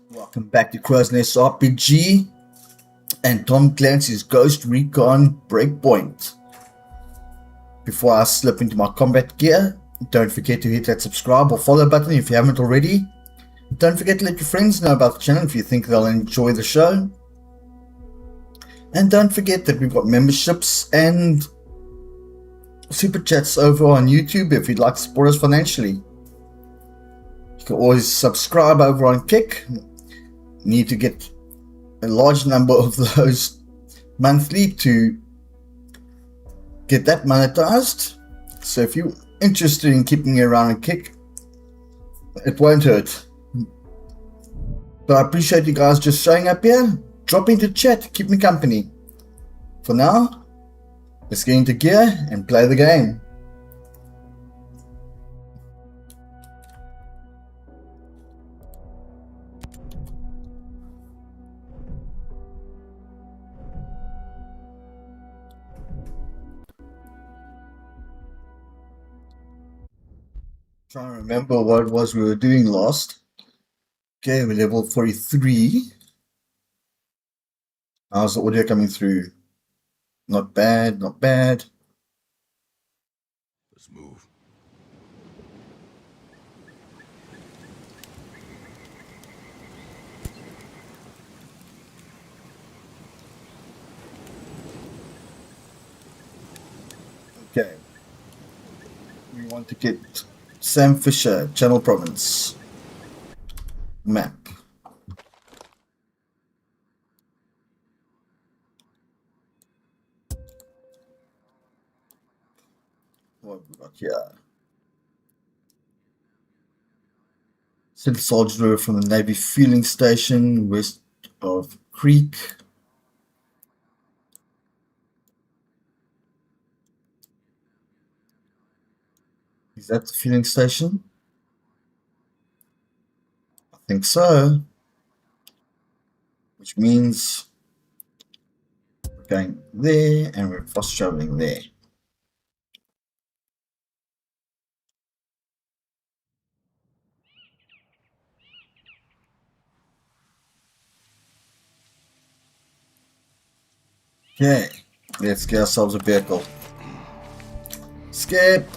Welcome back to Crow's Nest RPG and Tom Clancy's Ghost Recon Breakpoint. Before I slip into my combat gear, don't forget to hit that subscribe or follow button if you haven't already. Don't forget to let your friends know about the channel if you think they'll enjoy the show. And don't forget that we've got memberships and super chats over on YouTube if you'd like to support us financially. You can always subscribe over on Kick. Need to get a large number of those monthly to get that monetized. So if you're interested in keeping around and Kick, it won't hurt. But I appreciate you guys just showing up here. Drop into chat, keep me company. For now, let's get into gear and play the game. Trying to remember what it was we were doing last. Okay, we're level 43. How's the audio coming through? Not bad, not bad. Let's move. Okay. We want to get Sam Fisher, Channel Province. Map. What have we got here? City Soldier Road from the Navy Fueling Station, west of Creek. Is that the fueling station? I think so. Which means we're going there and we're fast traveling there. Okay, let's get ourselves a vehicle. Skip.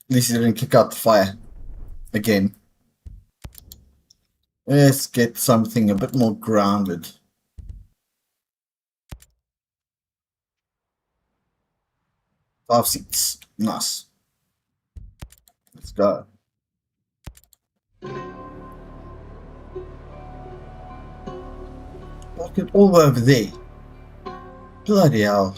At least he didn't kick out the fire again. Let's get something a bit more grounded. Five seats. Nice. Let's go. Park it all over there. Bloody hell.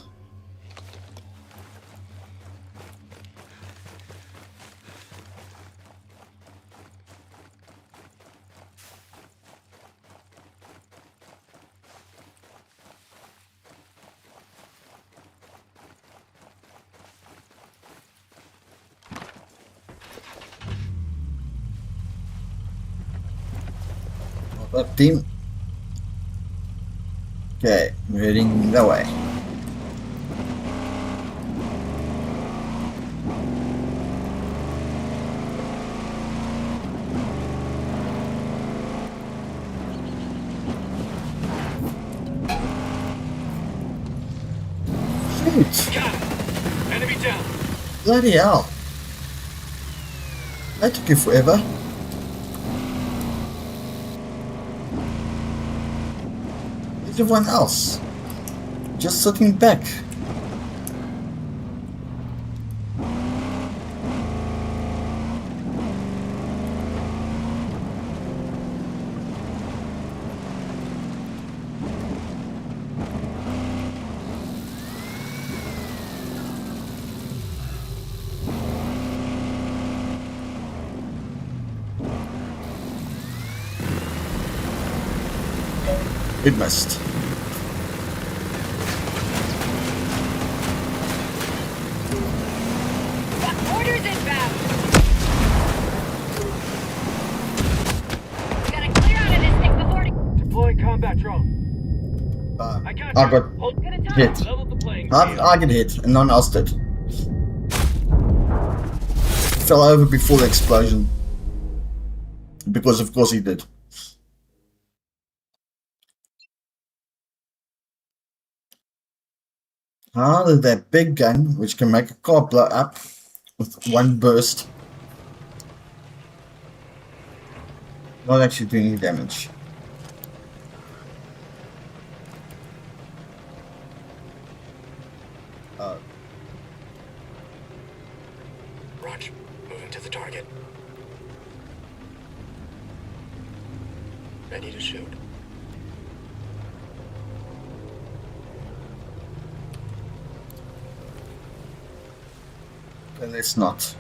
Up team. Okay, we're heading that way. Shoot! Enemy down. Bloody hell. That took you forever. Everyone else just sitting back. It missed. Orders inbound. We gotta clear out of this thing before it... Deploying combat drone. I got you. I got Hold Good time. hit. level the playing How field. did I get hit and no one else did? Fell over before the explosion. Because of course he did. How did that big gun, which can make a car blow up with one burst, not actually doing any damage? Roger. Moving to the target. Ready to shoot. And it's not.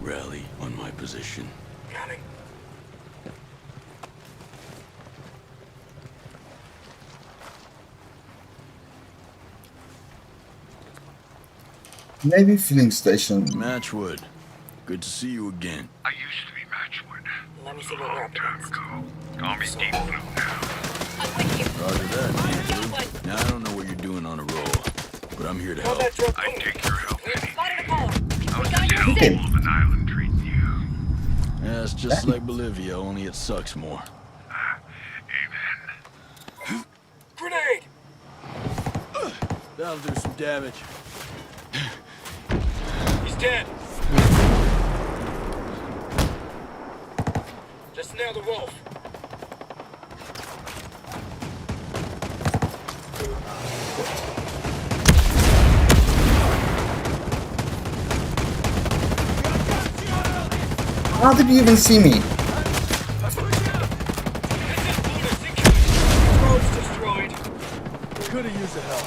Rally on my position. Counting. Navy filling station. Matchwood, good to see you again. I used to be Matchwood. Let me It see was a what we're long up time against. ago. Call me Deep Blue now. I'm with you. Roger that, Got Deep one. Blue. Now, I don't know what you're doing on a roll, but I'm here to help. Combat drone. I'd take your help Clear. any Spotted a day. caller. I We was got this your hellhole Okay. six. of an island treating you. Yeah, it's just like Bolivia, only it sucks more. Amen. Grenade! That'll do some damage. He's dead. Just nail the wolf. How did you even see me? Road's destroyed. Could've used the help.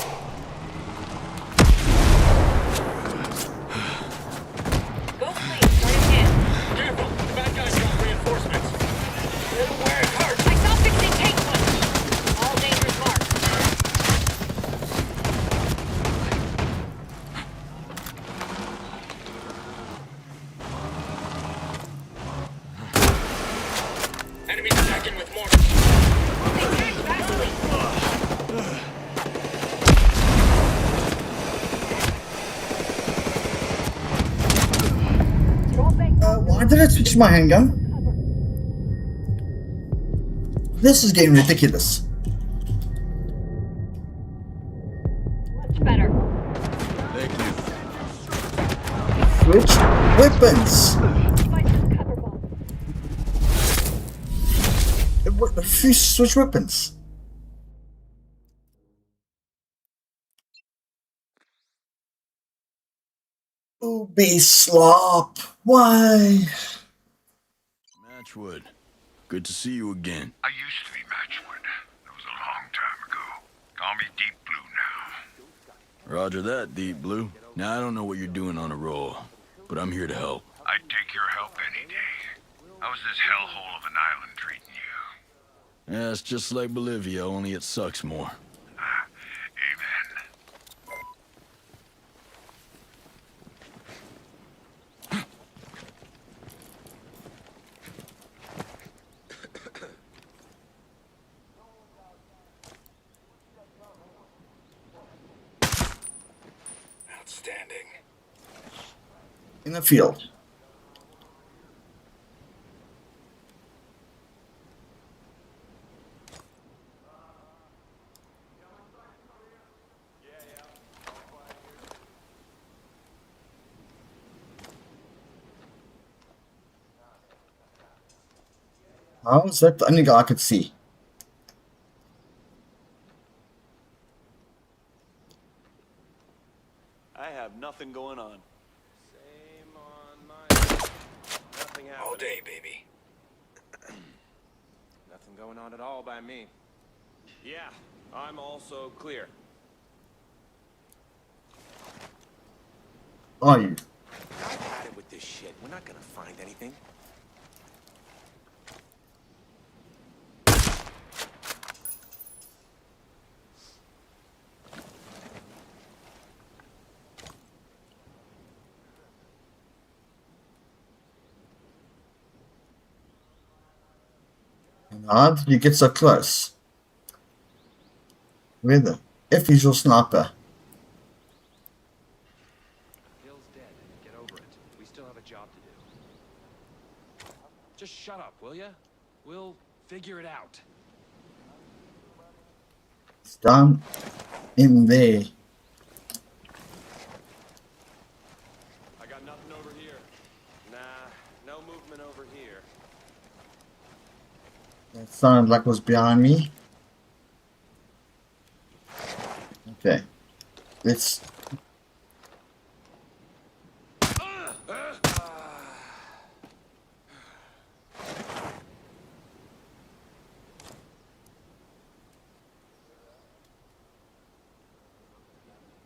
Go clean. Start again. Careful. The bad guys got reinforcements. Get away. Hurt. I saw 16 tank one. All dangerous marks. Enemies attacking with mortar. They tank fastly. Why did I switch my handgun? This is getting ridiculous. Much better. Thank you. Switch weapons. Fight this cover bomb. Switch weapons. Ubislop. Why? Matchwood, good to see you again. I used to be Matchwood. That was a long time ago. Call me Deep Blue now. Roger that, Deep Blue. Now, I don't know what you're doing on a roll, but I'm here to help. I'd take your help any day. How's this hellhole of an island treating you? Yeah, it's just like Bolivia, only it sucks more. Amen. Outstanding. In the field. How is that the only guy I could see? I have nothing going on. Same on my... Nothing happening. All day, baby. Nothing going on at all by me. Yeah, I'm also clear. Are you? I've had it with this shit. We're not gonna find anything. How did you get so close? Where the F is your sniper? Bill's dead. Get over it. We still have a job to do. Just shut up, will ya? We'll figure it out. It's down in there. I got nothing over here. Nah, no movement over here. That sounded like it was behind me. Okay. Let's...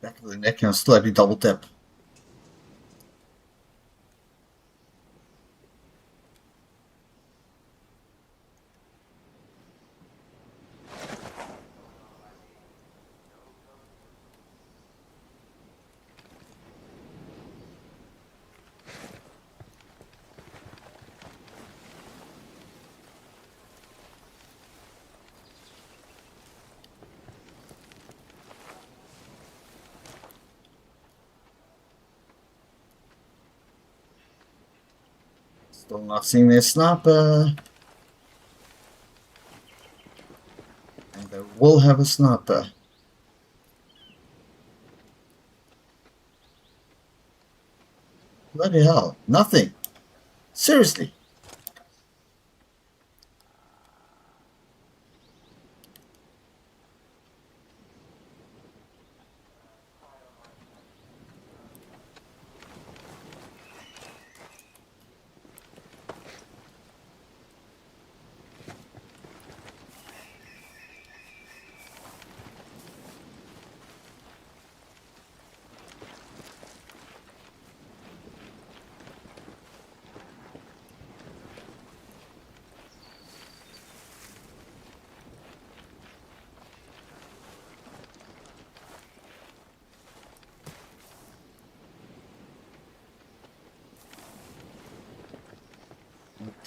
Back of the neck and slightly double tap. Still not seeing their sniper. And they will have a sniper. Bloody hell. Nothing. Seriously.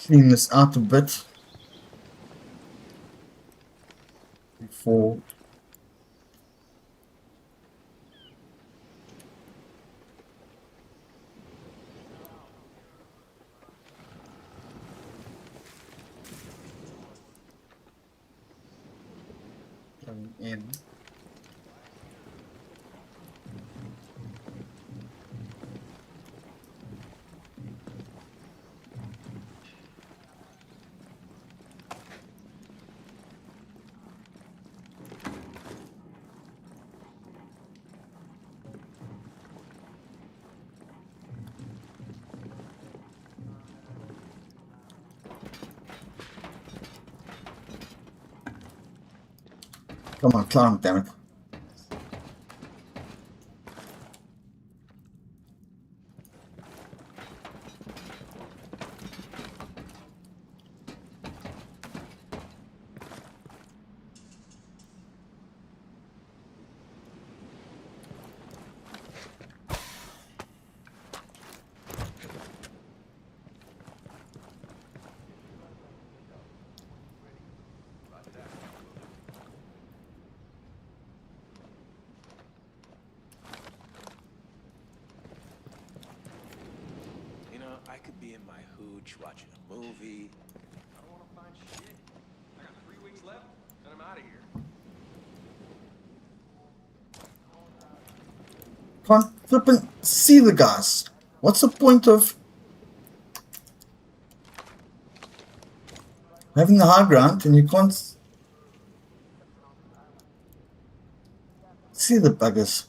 Clean this out a bit before coming in. Come on, climb, damn it. You know, I could be in my hooch watching a movie. I don't want to find shit. I got 3 weeks left, and I'm out of here. Can't flippin' see the guys. What's the point of having the high ground and you can't see the buggers?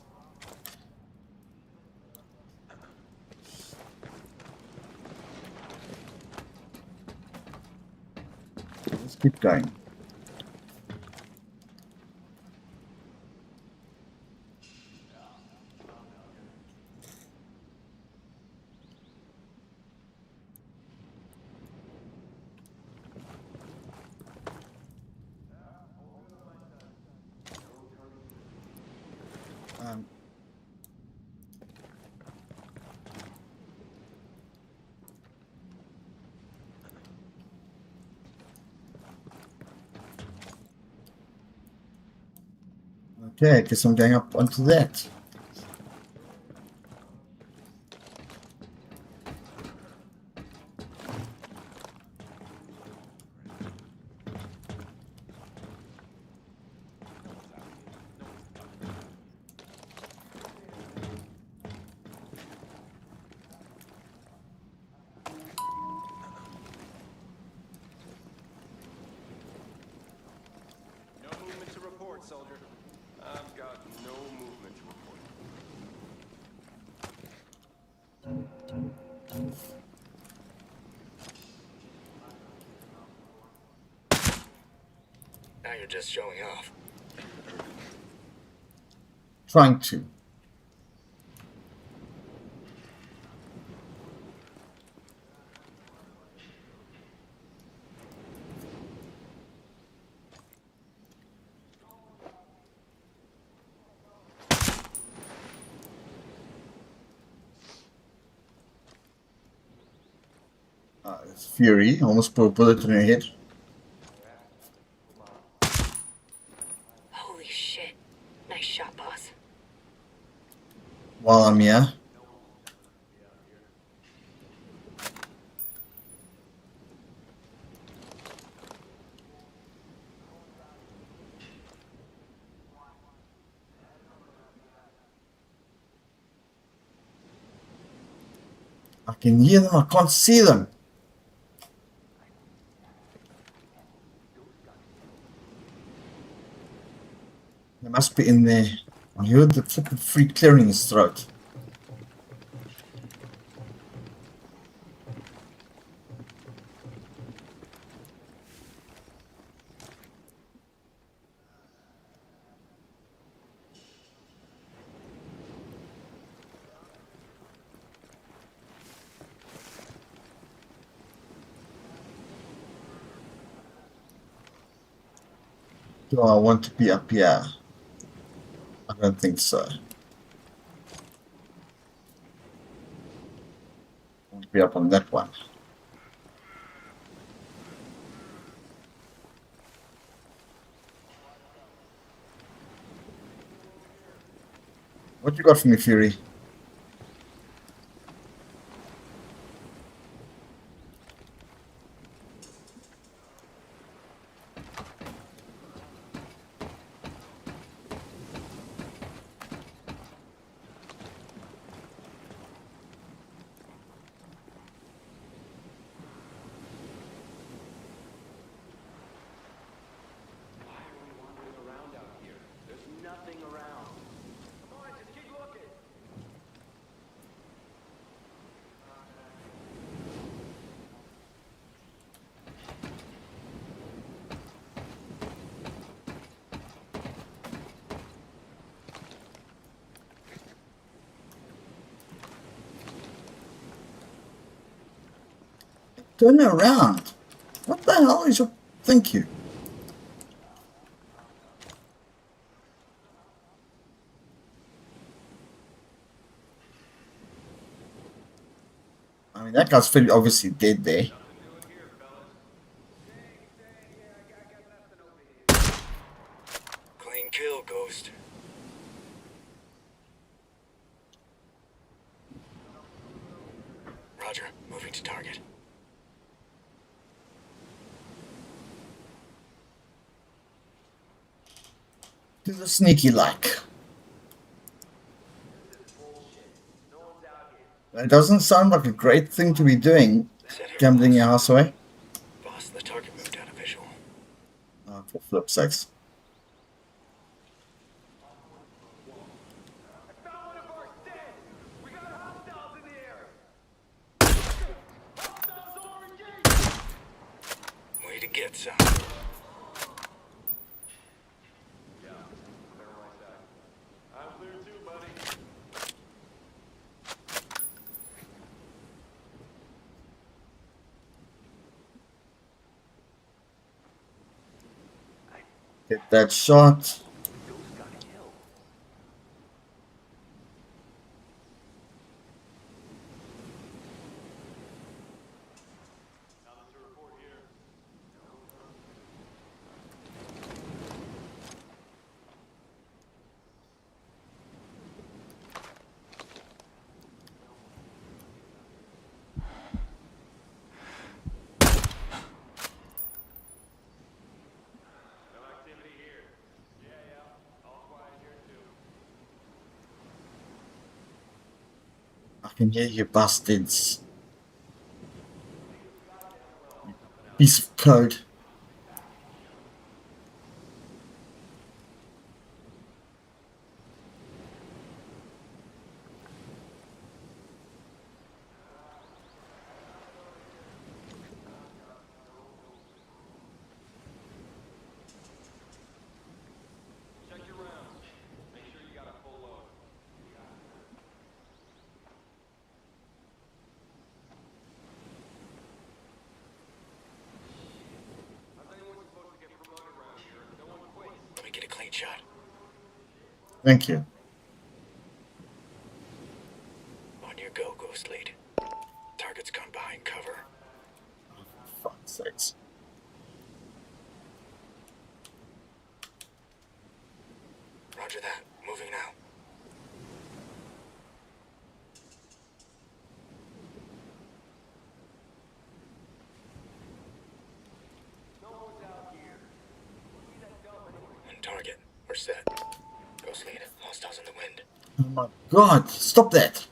Let's keep going. Um, Okay, I guess I'm going up onto that. No movement to report, soldier. I've got no movement to report. Now you're just showing off. Trying to. It's Fury. Almost put a bullet in her head. Holy shit. Nice shot, boss. While I'm here. I can hear them, I can't see them. They must be in there. I heard the fucking freak clearing his throat. Do I want to be up here? I don't think so. I want to be up on that one. What you got for me, Fury? Around out here. There's nothing around. Come on, just keep looking. Turn around. What the hell is your... Thank you. I mean, that guy's pretty obviously dead there. Clean kill, Ghost. Roger, moving to target. Do the sneaky like. It doesn't sound like a great thing to be doing, gambling your house away. Boss, the target moved out of visual. For flip sakes. I found one of ours dead. We got hostiles in the air. Hostiles over engaged. Way to get some. I'm clear too, buddy. Get that shot. can hear you bastards. Piece of code. Check your rounds. Make sure you got a full load. How's anyone supposed to get promoted around here if no one quits? Let me get a clean shot. Thank you. On your go, Ghost Lead. Target's gone behind cover. For fuck's sakes. Roger that. Moving now. No one's out here. What's that dump anyway? On target. We're set. Ghost Lead. Hostiles in the wind. Oh my god, stop that!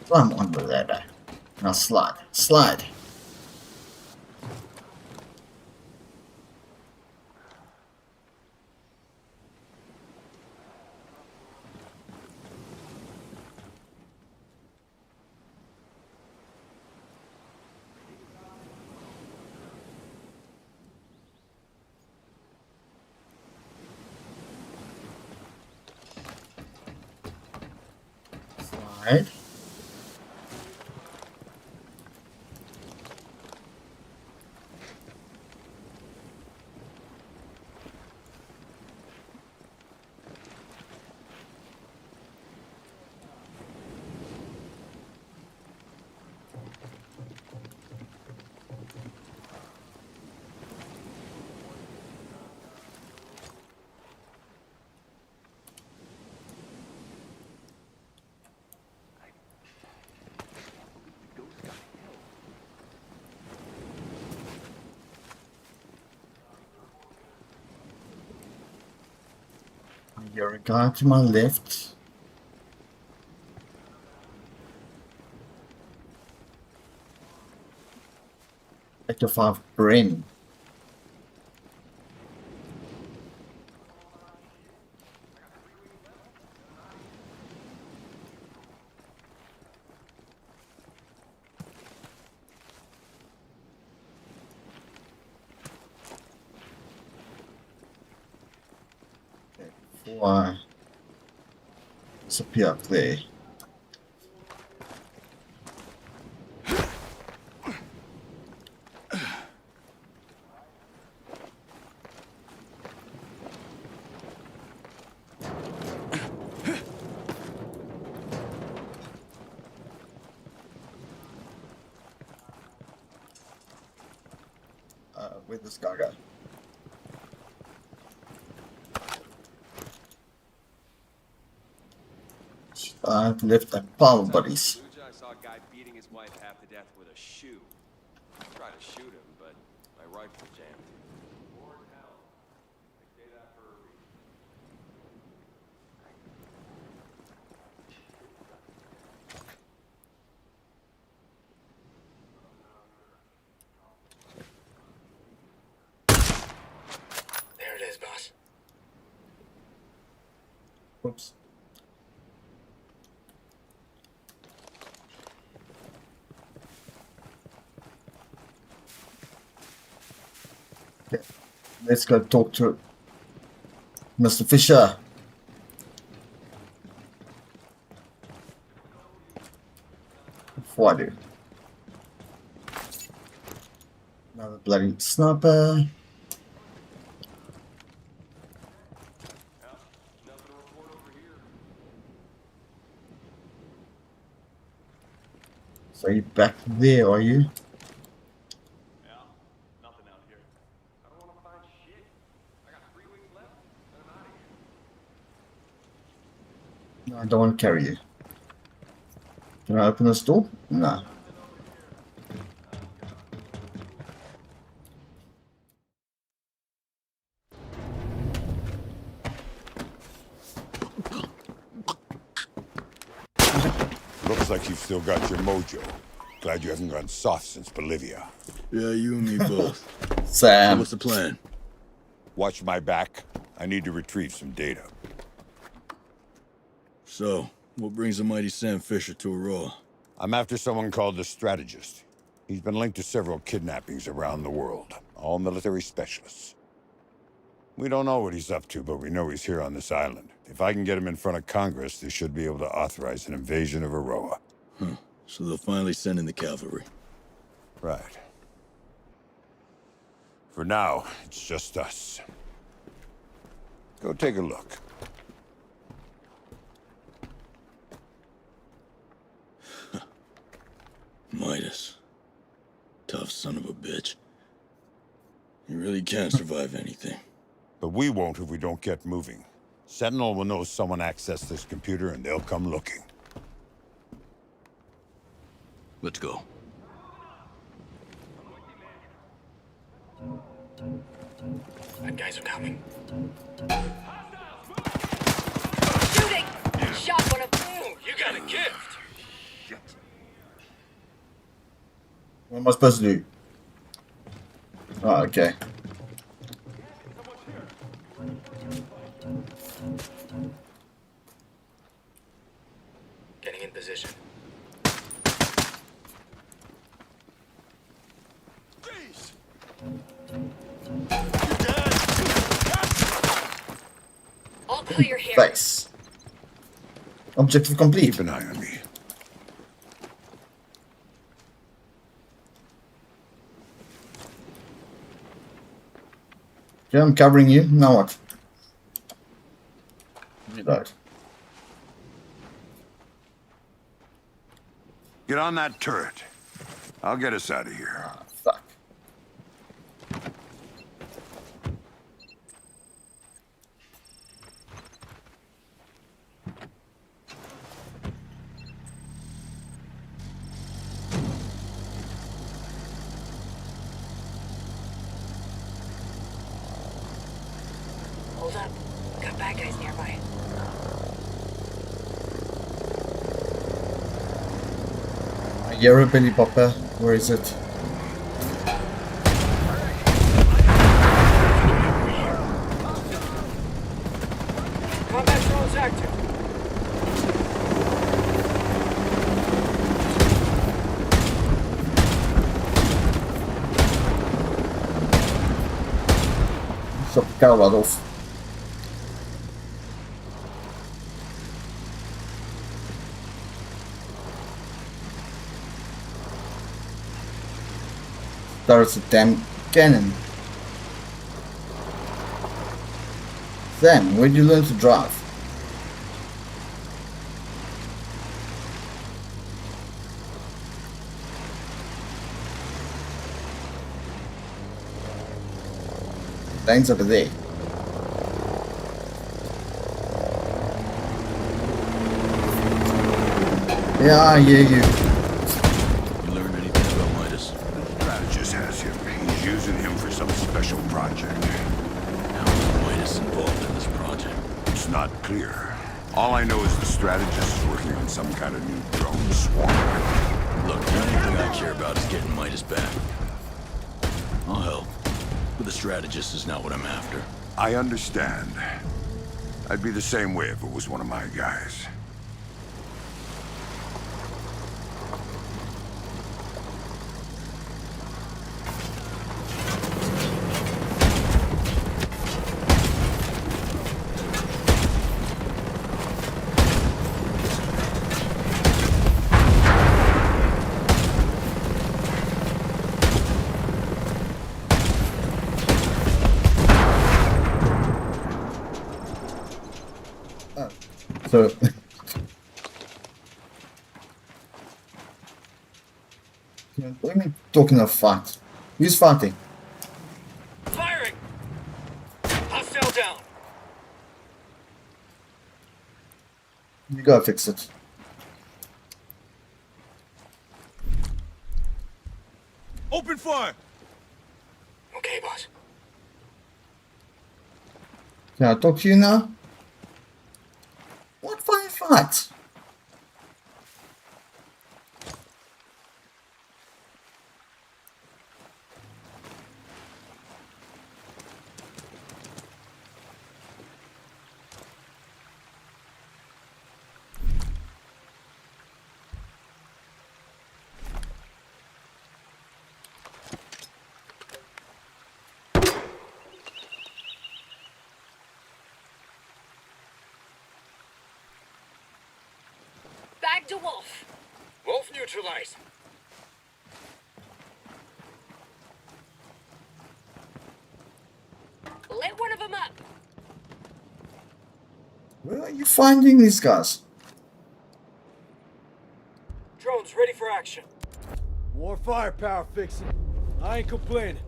Climb on the ladder. Now slide. Slide! Slide. You're a guy to my left. Sector 5 Bren. Before I disappear up there. Where'd this guy go? I've left a pile of buddies. I saw a guy beating his wife half to death with a shoe. I tried to shoot him, but my rifle jammed. War in hell. I say that for a reason. There it is, boss. Oops. Okay. Let's go talk to Mr. Fisher. Before I do. Another bloody sniper. Nothing to report over here. So you back there, are you? Yeah, nothing out here. I don't want to find shit. I got 3 weeks left, and I'm out of here. No, I don't want to carry you. Can I open this door? No. Looks like you've still got your mojo. Glad you haven't gone soft since Bolivia. Yeah, you and me both. So Sam. what's the plan? Watch my back. I need to retrieve some data. So, what brings the mighty Sam Fisher to a roll? I'm after someone called the Strategist. He's been linked to several kidnappings around the world, all military specialists. We don't know what he's up to, but we know he's here on this island. If I can get him in front of Congress, they should be able to authorize an invasion of Aroa. So they'll finally send in the cavalry. Right. For now, it's just us. Go take a look. Midas. Tough son of a bitch. He really can't survive anything. But we won't if we don't get moving. Sentinel will know someone accessed this computer and they'll come looking. Let's go. Bad guys are coming. Shooting! Shot one of Ooh, you got a gift. What am I supposed to do? Oh, okay. Getting in position. all clear here. Face. Objective complete. Keep an eye on me. Yeah, I'm covering you. Now what? You died. Get on that turret. I'll get us out of here. Ah, fuck. Hold up. Got bad guys nearby. Yarrow Billy Popper. Where is it? Combat drones active. Stop the car off. There's a damn cannon. Sam, where'd you learn to drive? Lane's over there. Yeah, I hear you. You learned anything about Midas? Strategist has him. He's using him for some special project. How is Midas involved in this project? It's not clear. All I know is the strategist is working on some kind of new drone swarm. Look, the only thing I care about is getting Midas back. I'll help. But the strategist is not what I'm after. I understand. I'd be the same way if it was one of my guys. So, what do you mean talking of fight? Who's fighting? Firing! Hostile down. You gotta fix it. Open fire! Okay, boss. Can I talk to you now? What firefight? Back to Wolf. Wolf neutralized. Lit one of them up. Where are you finding these guys? Drones ready for action. More firepower fixing. I ain't complaining.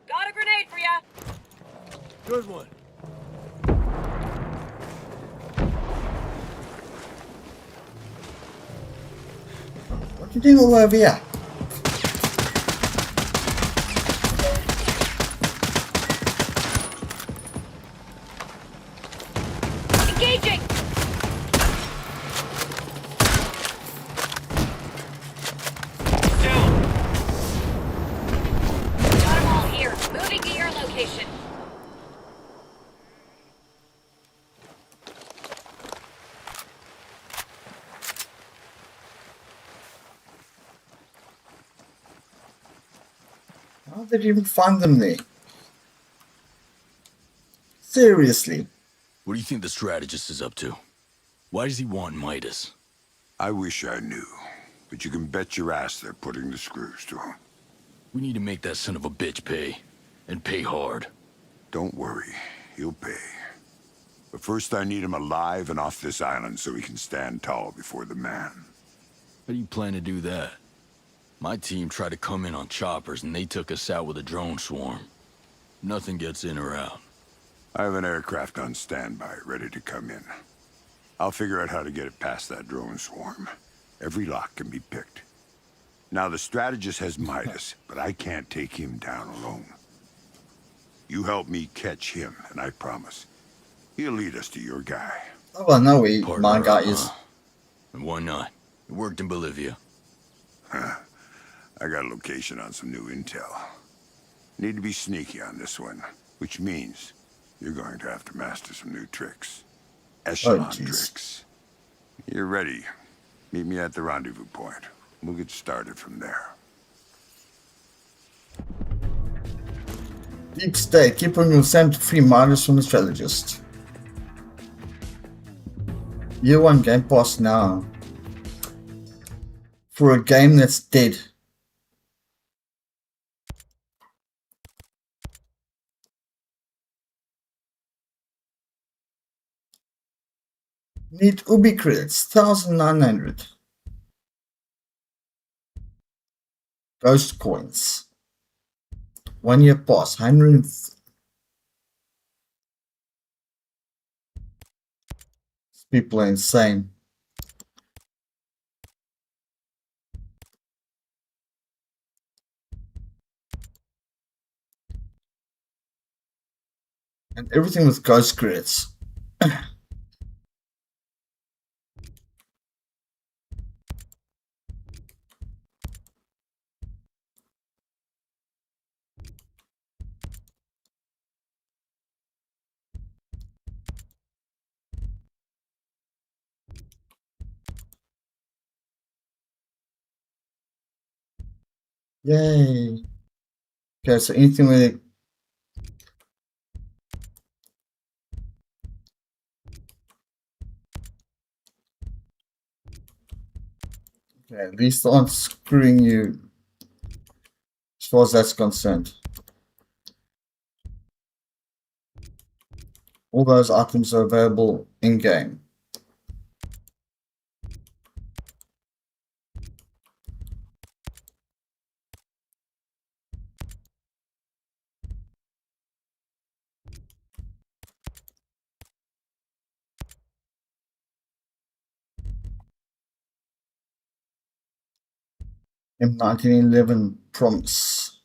Got a grenade for ya. Good one. What you doing all over here? Engaging. Down! Got them all here. Moving to your location. How did you even find them there? Seriously. What do you think the strategist is up to? Why does he want Midas? I wish I knew, but you can bet your ass they're putting the screws to him. We need to make that son of a bitch pay. And pay hard. Don't worry, he'll pay. But first I need him alive and off this island so he can stand tall before the man. How do you plan to do that? My team tried to come in on choppers and they took us out with a drone swarm. Nothing gets in or out. I have an aircraft on standby, ready to come in. I'll figure out how to get it past that drone swarm. Every lock can be picked. Now the strategist has Midas, but I can't take him down alone. You help me catch him, and I promise, he'll lead us to your guy. Oh, well, no, we, Partner my guy up, is. huh? And why not? It worked in Bolivia. I got a location on some new intel. Need to be sneaky on this one, which means you're going to have to master some new tricks. Echelon jeez. tricks. You're ready. Meet me at the rendezvous point. We'll get started from there. Deep State, keeping you 73 minus from the strategist. Year 1 Game Pass now. For a game that's dead. Need Ubi credits, 1900. Ghost coins. 1 year pass, 100. People are insane. And everything with ghost credits. Yay. Okay, so anything with okay, at least aren't screwing you as far as that's concerned. All those items are available in game. M1911 Promise.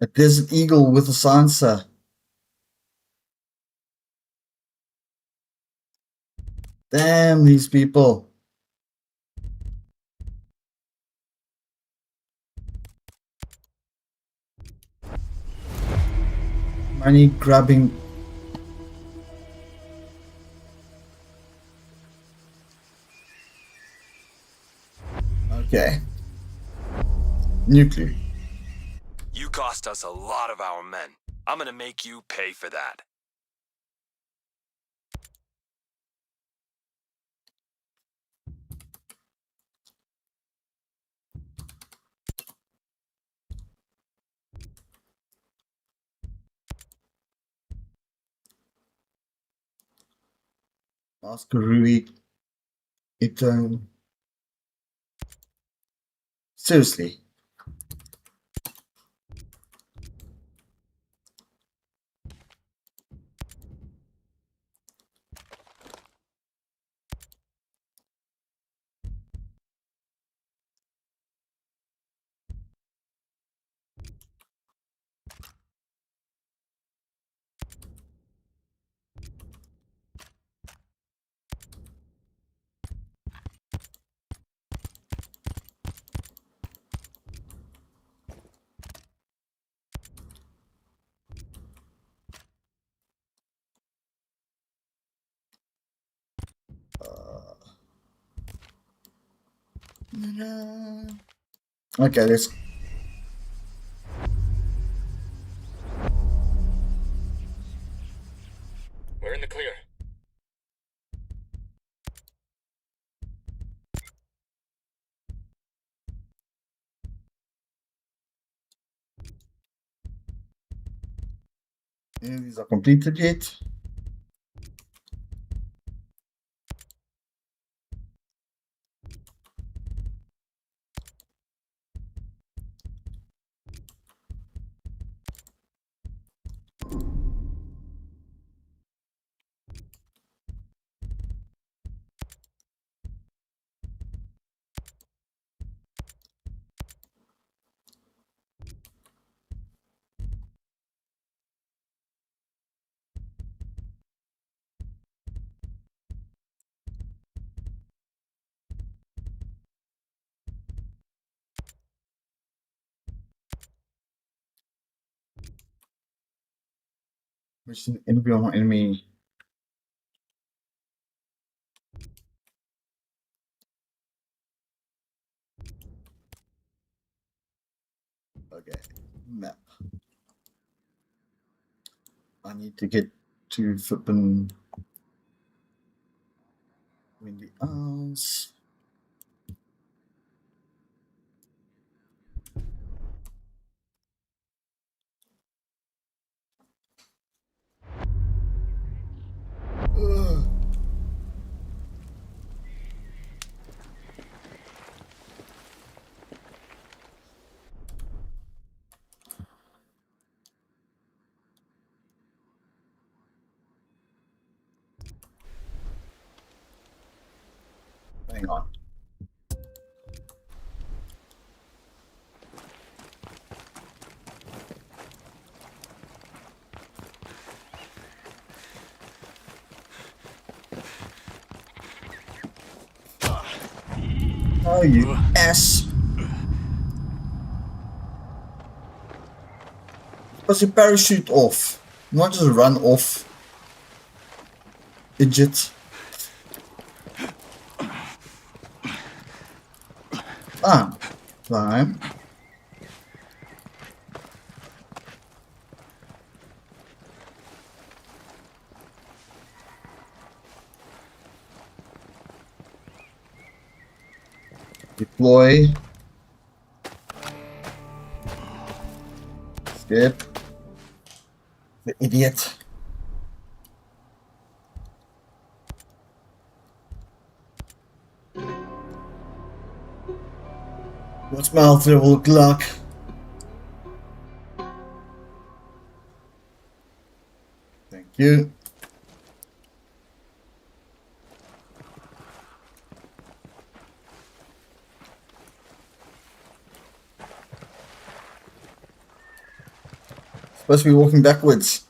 A Desert Eagle with a silencer. Damn these people. Money grabbing. Okay. Nuclear. You cost us a lot of our men. I'm gonna make you pay for that. Masquerade. Seriously. Okay, let's. We're in the clear. Any of these are completed yet? Mission enemy on enemy. Okay, map. I need to get to flippin' Windy Isles. Ugh. Hang on. Oh, you ass. Because you parachute off. Not just run off. Idiot. Ah. Climb. Deploy. Skip. The idiot. What's my outfit will look like? Thank you. Supposed to be walking backwards.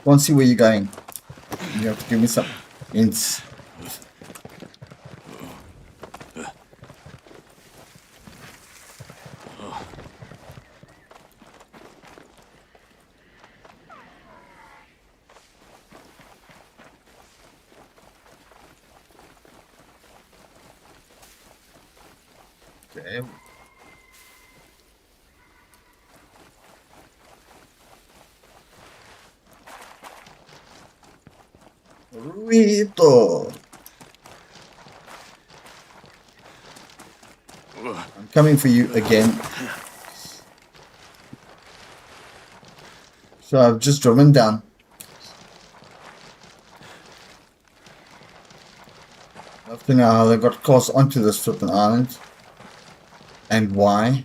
Can't see where you're going. You have to give me some hints. Okay. Ruito. I'm coming for you again. So I've just driven down. I have to know how they got cars onto this flipping island. And why.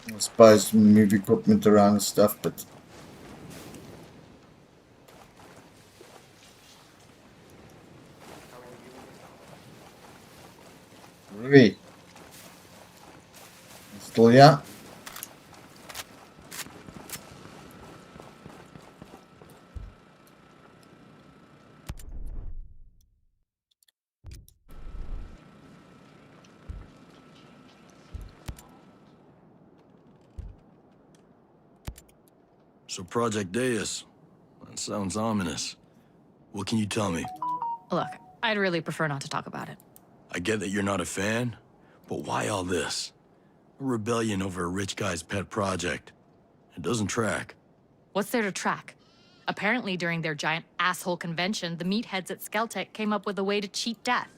I suppose move equipment around and stuff, but really, still yeah. So Project Deus. That sounds ominous. What can you tell me? Look, I'd really prefer not to talk about it. I get that you're not a fan, but why all this? A rebellion over a rich guy's pet project. It doesn't track. What's there to track? Apparently, during their giant asshole convention, the meatheads at Skeltec came up with a way to cheat death.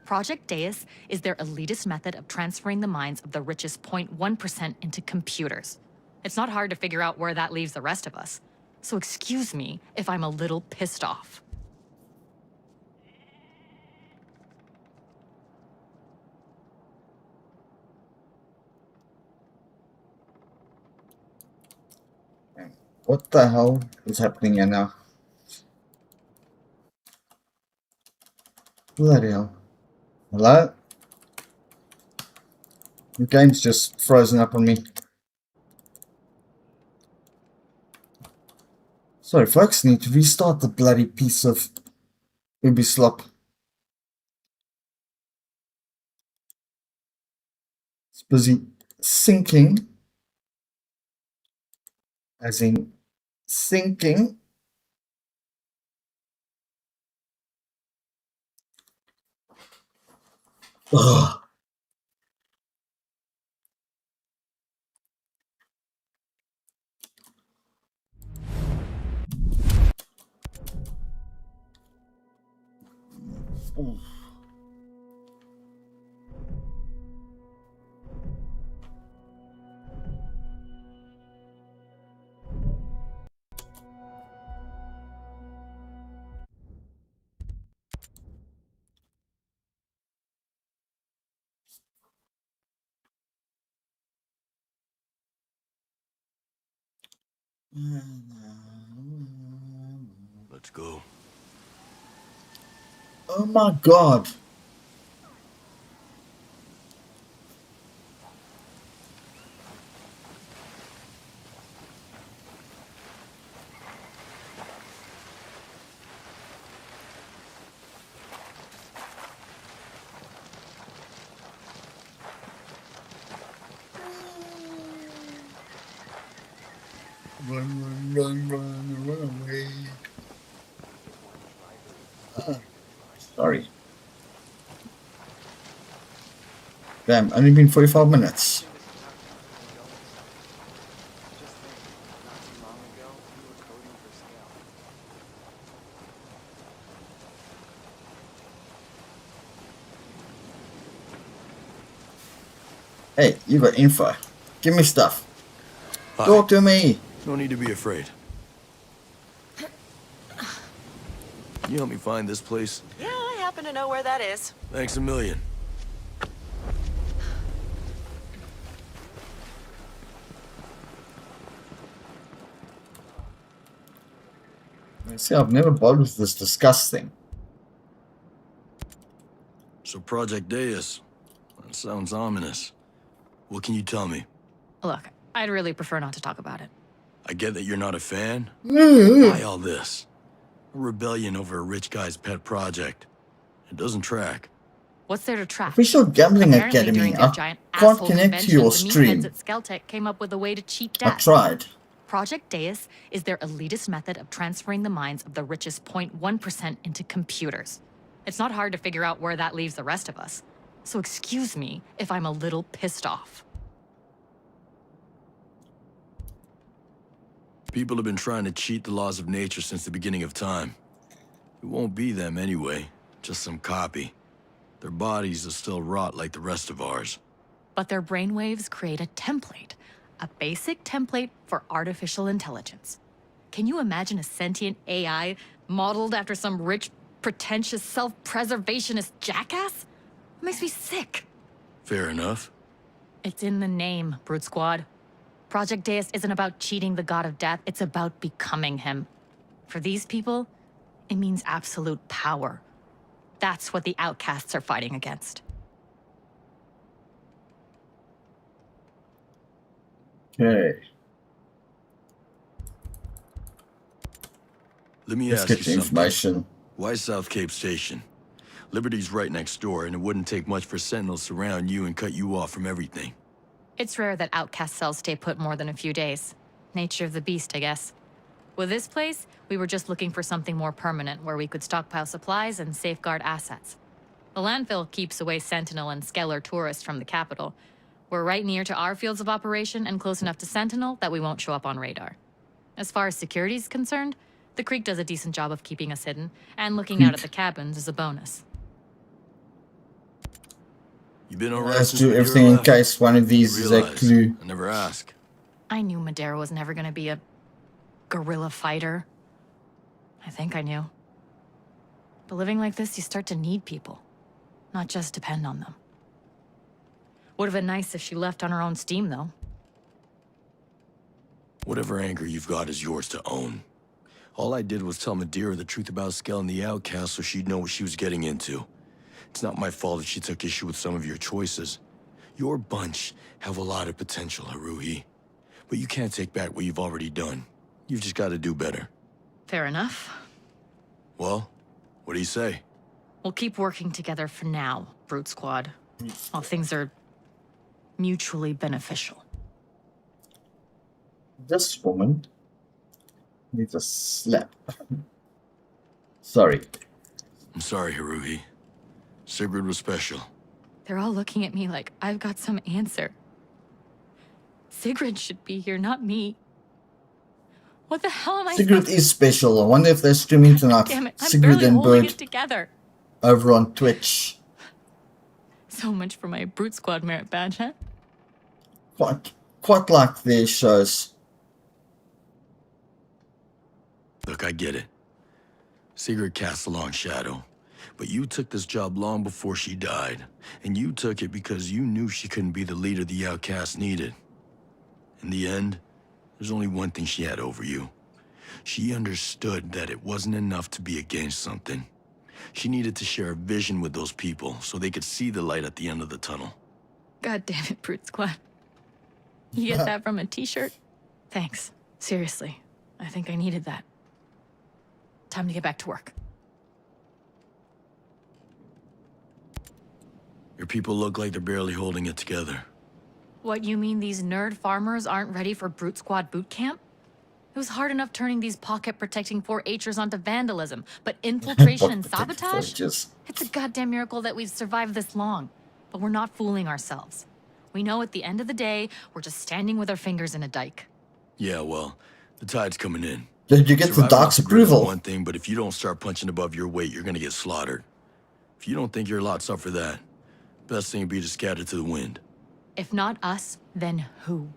Project Deus is their elitist method of transferring the minds of the richest 0.1% into computers. It's not hard to figure out where that leaves the rest of us. So excuse me if I'm a little pissed off. What the hell is happening here now? Bloody hell. Hello? The game's just frozen up on me. Sorry folks, need to restart the bloody piece of Ubislop. It's busy sinking. As in sinking. Ugh. Oof. Let's go. Oh my god. Run away. Sorry. Damn, only been 45 minutes. Hey, you got info. Give me stuff. Hi. Talk to me. No need to be afraid. Can you help me find this place? Yeah, I happen to know where that is. Thanks a million. See, I've never bothered with this discuss thing. So Project Deus. That sounds ominous. What can you tell me? Look, I'd really prefer not to talk about it. I get that you're not a fan. Why all this? A rebellion over a rich guy's pet project. It doesn't track. What's there to track? Official Gambling Apparently, Academy. during their I giant can't asshole connect to convention, your the stream. meatheads at Skeltec came up with a way to cheat I death. tried. Project Deus is their elitist method of transferring the minds of the richest 0.1% into computers. It's not hard to figure out where that leaves the rest of us. So excuse me if I'm a little pissed off. People have been trying to cheat the laws of nature since the beginning of time. It won't be them anyway, just some copy. Their bodies are still rot like the rest of ours. But their brainwaves create a template, a basic template for artificial intelligence. Can you imagine a sentient AI modeled after some rich, pretentious, self-preservationist jackass? It makes me sick. Fair enough. It's in the name, Brute Squad. Project Deus isn't about cheating the god of death, it's about becoming him. For these people, it means absolute power. That's what the outcasts are fighting against. Okay. Let me Let's ask get you the something. information. Why South Cape Station? Liberty's right next door, and it wouldn't take much for Sentinels to surround you and cut you off from everything. It's rare that outcast cells stay put more than a few days. Nature of the beast, I guess. With this place, we were just looking for something more permanent where we could stockpile supplies and safeguard assets. The landfill keeps away Sentinel and Skeller tourists from the capital. We're right near to our fields of operation and close enough to Sentinel that we won't show up on radar. As far as security is concerned, the Creek does a decent job of keeping us hidden, and looking out at the cabins is a bonus. You been alright Let's since do Madeira everything in left? case one of these is a Realize, clue. I never ask. I knew Madeira was never gonna be a guerrilla fighter. I think I knew. But living like this, you start to need people, not just depend on them. Would have been nice if she left on her own steam, though. Whatever anger you've got is yours to own. All I did was tell Madeira the truth about Skell and the Outcast so she'd know what she was getting into. It's not my fault if she took issue with some of your choices. Your bunch have a lot of potential, Haruhi. But you can't take back what you've already done. You've just got to do better. Fair enough. Well, what do you say? We'll keep working together for now, Brute Squad, while things are mutually beneficial. This woman needs a slap. Sorry. I'm sorry, Haruhi. Sigrid was special. They're all looking at me like I've got some answer. Sigrid should be here, not me. What the hell am I Sigrid supposed is special. I wonder if they're streaming tonight. Damn it, I'm Sigrid barely and holding Bird it together. over on Twitch. So much for my Brute Squad merit badge, huh? Quite like their shows. Look, I get it. Sigrid cast a long shadow. But you took this job long before she died. And you took it because you knew she couldn't be the leader the Outcast needed. In the end, there's only one thing she had over you. She understood that it wasn't enough to be against something. She needed to share a vision with those people so they could see the light at the end of the tunnel. God damn it, Brute Squad. You get that from a t-shirt? Thanks. Seriously. I think I needed that. Time to get back to work. Your people look like they're barely holding it together. What, you mean these nerd farmers aren't ready for Brute Squad boot camp? It was hard enough turning these pocket-protecting 4-H'ers onto vandalism, but infiltration and sabotage? It's a goddamn miracle that we've survived this long. But we're not fooling ourselves. We know at the end of the day, we're just standing with our fingers in a dike. Yeah, well, the tide's coming in. Did you get the Surviving Dark's off the grid is approval? one thing, but if you don't start punching above your weight, you're gonna get slaughtered. If you don't think your lot's up for that, best thing would be to scatter to the wind. If not us, then who?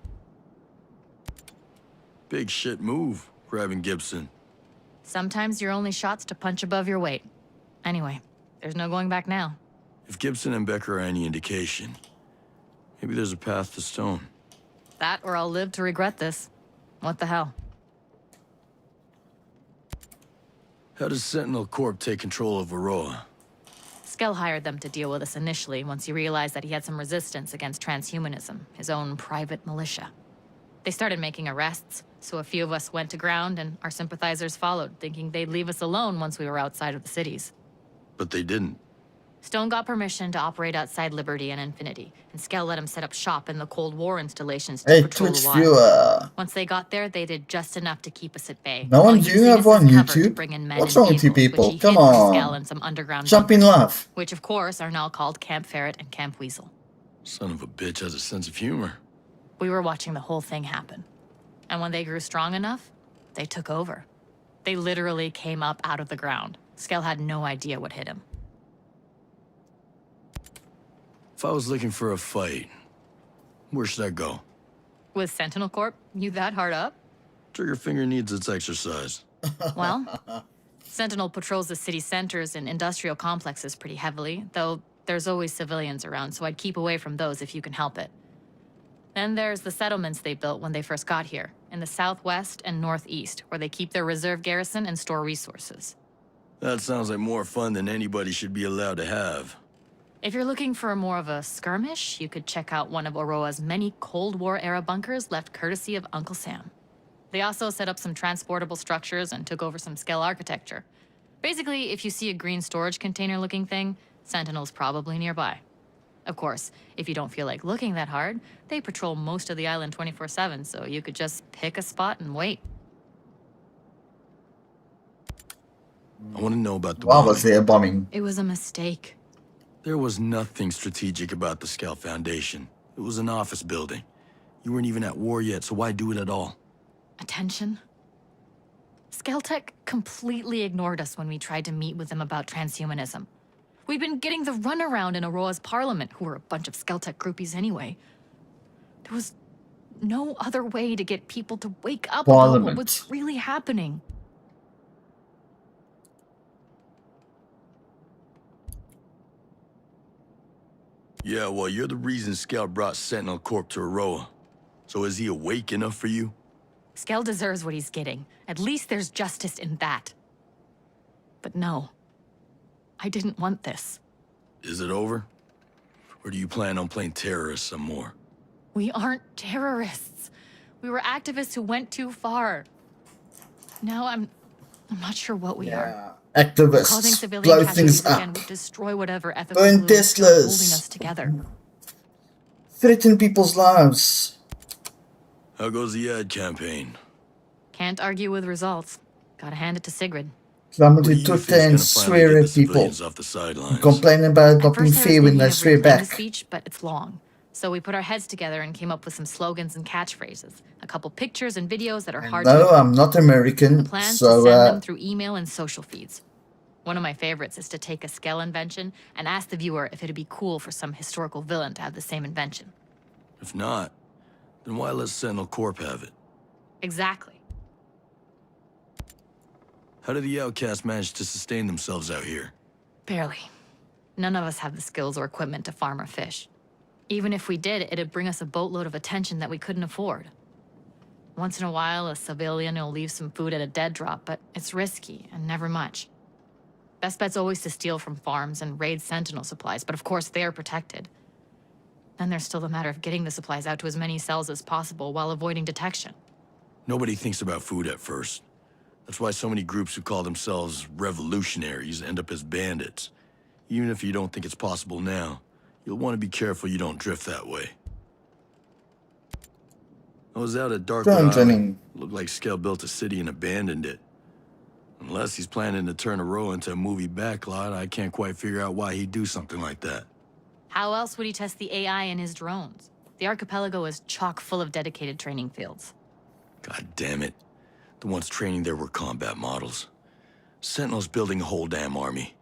Big shit move, grabbing Gibson. Sometimes your only shot's to punch above your weight. Anyway, there's no going back now. If Gibson and Becker are any indication, maybe there's a path to Stone. That or I'll live to regret this. What the hell? How does Sentinel Corp take control of Aurora? Skell hired them to deal with us initially once he realized that he had some resistance against transhumanism, his own private militia. They started making arrests, so a few of us went to ground and our sympathizers followed, thinking they'd leave us alone once we were outside of the cities. But they didn't. Stone got permission to operate outside Liberty and Infinity, and Skell let him set up shop in the Cold War installations to Hey, patrol Twitch the wild. viewer. Once they got there, they did just enough to keep us at bay. No one while do you using have us on as cover to YouTube? bring in men What's and wrong with you vehicles, people? which he Come hid from Skell on. in some underground Jump in bunkers, love. which of course are now called Camp Ferret and Camp Weasel. Son of a bitch has a sense of humor. We were watching the whole thing happen. And when they grew strong enough, they took over. They literally came up out of the ground. Skell had no idea what hit him. If I was looking for a fight, where should I go? With Sentinel Corp, you that hard up? Trigger finger needs its exercise. Well, Sentinel patrols the city centers and industrial complexes pretty heavily, though there's always civilians around, so I'd keep away from those if you can help it. Then there's the settlements they built when they first got here, in the southwest and northeast, where they keep their reserve garrison and store resources. That sounds like more fun than anybody should be allowed to have. If you're looking for more of a skirmish, you could check out one of Aurora's many Cold War-era bunkers left courtesy of Uncle Sam. They also set up some transportable structures and took over some Skell architecture. Basically, if you see a green storage container-looking thing, Sentinel's probably nearby. Of course, if you don't feel like looking that hard, they patrol most of the island 24/7, so you could just pick a spot and wait. I want to know about the Why bombing. was there a bombing? It was a mistake. There was nothing strategic about the Scout Foundation. It was an office building. You weren't even at war yet, so why do it at all? Attention? Skeltech completely ignored us when we tried to meet with them about transhumanism. We've been getting the runaround in Aurora's parliament, who were a bunch of Skeltech groupies anyway. There was no other way to get people to wake up about what Parliament. was really happening. Yeah, well, you're the reason Scout brought Sentinel Corp to Aroa. So is he awake enough for you? Skell deserves what he's getting. At least there's justice in that. But no, I didn't want this. Is it over? Or do you plan on playing terrorist some more? We aren't terrorists. We were activists who went too far. Now I'm not sure what we are. Causing Activists. civilian Blow casualties things again up. would destroy whatever ethical Burn glue is still holding Teslas. us together. Threaten people's lives. How goes the ad campaign? Can't argue with results. Gotta hand it to Sigrid. Slamming What do to you think's Twitter gonna and finally swear get the at people. civilians off the sidelines? Complaining about At not being first I was fair when thinking they of swear reclaiming the back. speech, but it's long. So we put our heads together and came up with some slogans and catchphrases. A couple pictures and videos that are hard to No, ignore. I'm not American, The plan's so to send them through email and social feeds. One of my favorites is to take a Skell invention and ask the viewer if it'd be cool for some historical villain to have the same invention. If not, then why let Sentinel Corp have it? Exactly. How do the outcasts manage to sustain themselves out here? Barely. None of us have the skills or equipment to farm or fish. Even if we did, it'd bring us a boatload of attention that we couldn't afford. Once in a while, a civilian will leave some food at a dead drop, but it's risky and never much. Best bet's always to steal from farms and raid Sentinel supplies, but of course they're protected. Then there's still the matter of getting the supplies out to as many cells as possible while avoiding detection. Nobody thinks about food at first. That's why so many groups who call themselves revolutionaries end up as bandits. Even if you don't think it's possible now, you'll want to be careful you don't drift that way. I was out at Darkwood Island. Joining. Looked like Skell built a city and abandoned it. Unless he's planning to turn Aroa into a movie backlot, I can't quite figure out why he'd do something like that. How else would he test the AI in his drones? The archipelago is chock full of dedicated training fields. God damn it. The ones training there were combat models. Sentinel's building a whole damn army.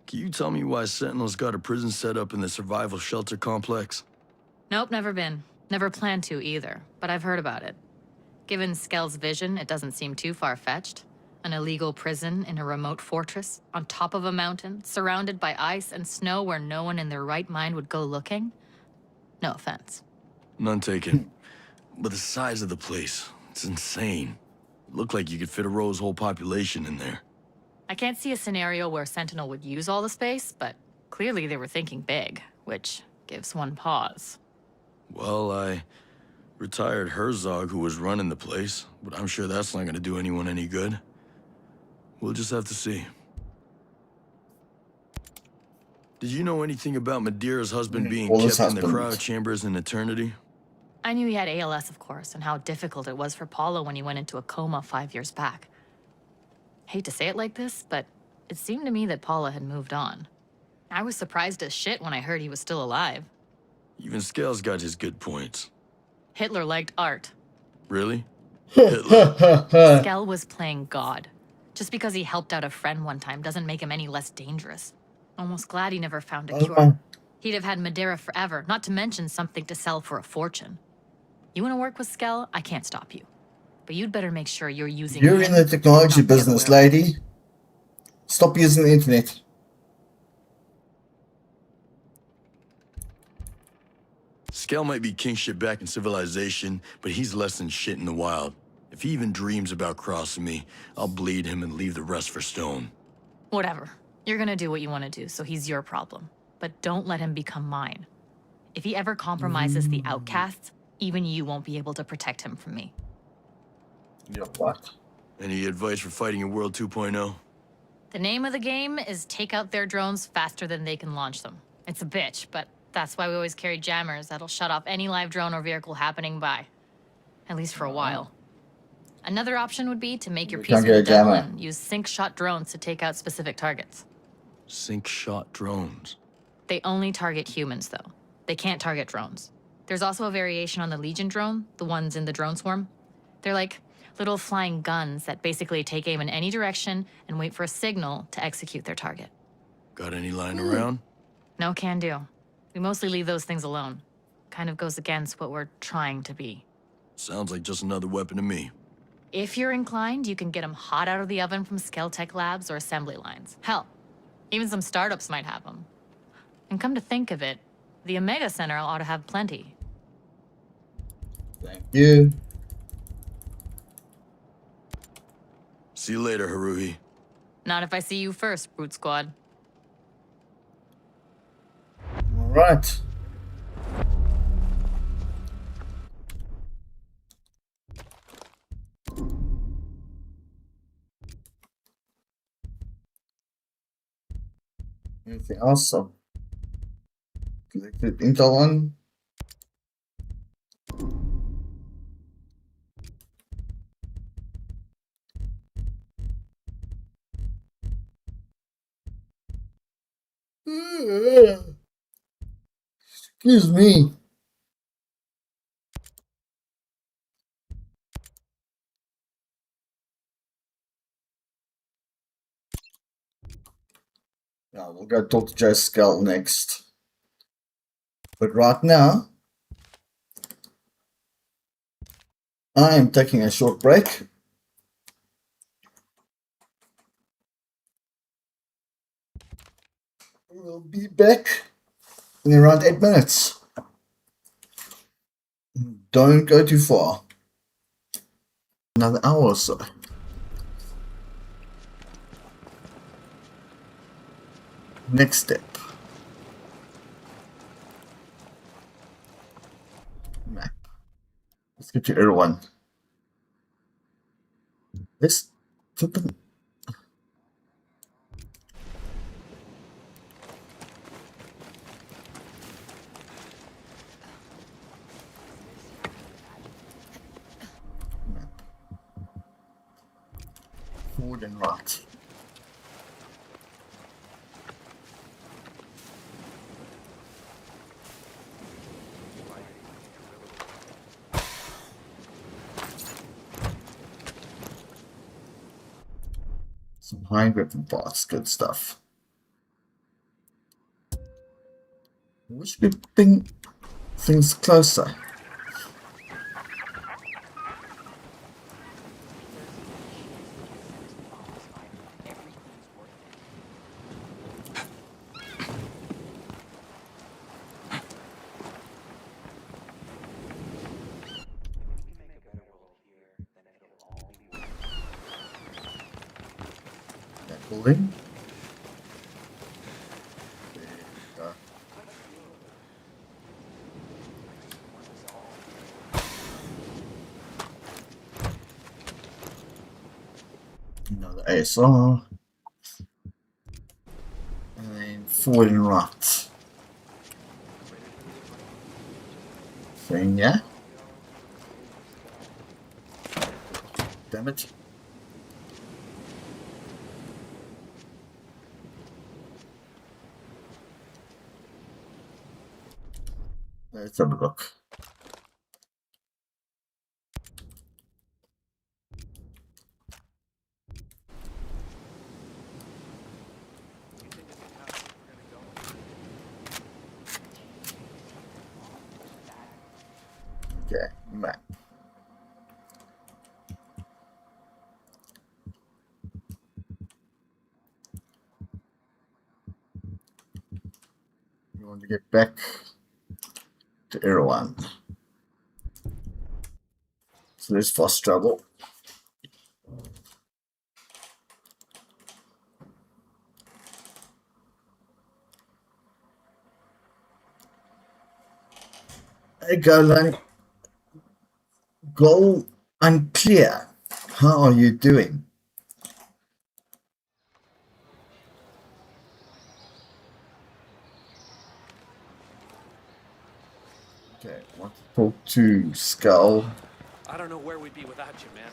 Can you tell me why Sentinel's got a prison set up in the survival shelter complex? Nope, never been. Never planned to either, but I've heard about it. Given Skell's vision, it doesn't seem too far-fetched. An illegal prison in a remote fortress, on top of a mountain, surrounded by ice and snow where no one in their right mind would go looking? No offense. None taken. But the size of the place, it's insane. It looked like you could fit a row's whole population in there. I can't see a scenario where Sentinel would use all the space, but clearly they were thinking big, which gives one pause. Well, I retired Herzog, who was running the place, but I'm sure that's not gonna do anyone any good. We'll just have to see. Did you know anything about Madeira's husband being Paula's kept in the husband. cryo chambers in eternity? I knew he had ALS, of course, and how difficult it was for Paula when he went into a coma 5 years back. Hate to say it like this, but it seemed to me that Paula had moved on. I was surprised as shit when I heard he was still alive. Even Scale's got his good points. Hitler liked art. Really? Hitler. Skell was playing God. Just because he helped out a friend one time doesn't make him any less dangerous. Almost glad he never found a cure. He'd have had Madeira forever, not to mention something to sell for a fortune. You want to work with Skell? I can't stop you. But you'd better make sure you're using You're him, in the technology not the other business, way around. lady. Stop using the internet. Scale might be king shit back in civilization, but he's less than shit in the wild. If he even dreams about crossing me, I'll bleed him and leave the rest for Stone. Whatever. You're gonna do what you want to do, so he's your problem. But don't let him become mine. If he ever compromises the outcasts, even you won't be able to protect him from me. You know what? Any advice for fighting in World 2.0? The name of the game is take out their drones faster than they can launch them. It's a bitch, but that's why we always carry jammers that'll shut off any live drone or vehicle happening by. At least for a while. Another option would be to make your We peace can't with the get a devil jammer. and use sync-shot drones to take out specific targets. Sync-shot drones. They only target humans, though. They can't target drones. There's also a variation on the Legion drone, the ones in the drone swarm. They're like little flying guns that basically take aim in any direction and wait for a signal to execute their target. Got any lying around? No can do. We mostly leave those things alone. Kind of goes against what we're trying to be. Sounds like just another weapon to me. If you're inclined, you can get them hot out of the oven from Skeltech labs or assembly lines. Hell, even some startups might have them. And come to think of it, the Omega Center ought to have plenty. Thank you. See you later, Haruhi. Not if I see you first, Brute Squad. Alright. Anything else? So collected intel on. Excuse me. Yeah, we'll go talk to Joe Skull next. But right now, I am taking a short break. We'll be back in around 8 minutes. Don't go too far. Another hour or so. Next step. Map. Let's get to everyone. This flippin' map. Forward and right. Some high weapon parts, good stuff. We should be putting things closer. Pulling. There we go. Another ASR. And then forward and right. Saying yeah. Damn it. Let's have a look. Okay, map. You want to get back to Erewhon. So there's fast travel. Hey, go, Lenny. Goal unclear. How are you doing? Okay, want to talk to Skull. I don't know where we'd be without you, man.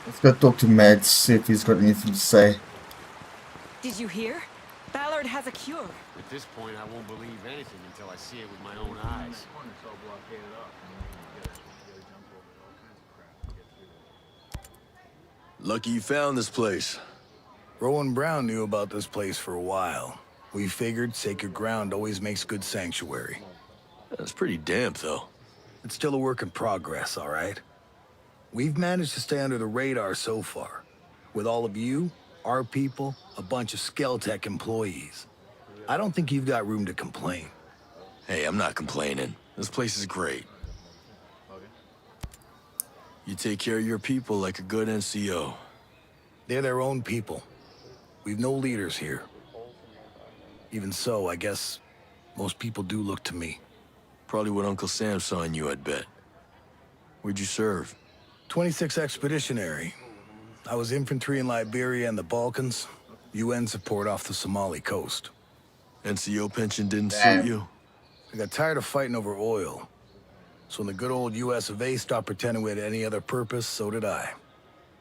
Let's go talk to Mads, see if he's got anything to say. Did you hear? Ballard has a cure. At this point, I won't believe anything until I see it with my own eyes. Lucky you found this place. Rowan Brown knew about this place for a while. We figured sacred ground always makes good sanctuary. That's pretty damp, though. It's still a work in progress, all right? We've managed to stay under the radar so far. With all of you, our people, a bunch of Skeltech employees. I don't think you've got room to complain. Hey, I'm not complaining. This place is great. You take care of your people like a good NCO. They're their own people. We've no leaders here. Even so, I guess most people do look to me. Probably what Uncle Sam saw in you, I'd bet. Where'd you serve? 26 Expeditionary. I was infantry in Liberia and the Balkans. UN support off the Somali coast. NCO pension didn't Damn. suit you? I got tired of fighting over oil. So when the good old US of A stopped pretending we had any other purpose, so did I.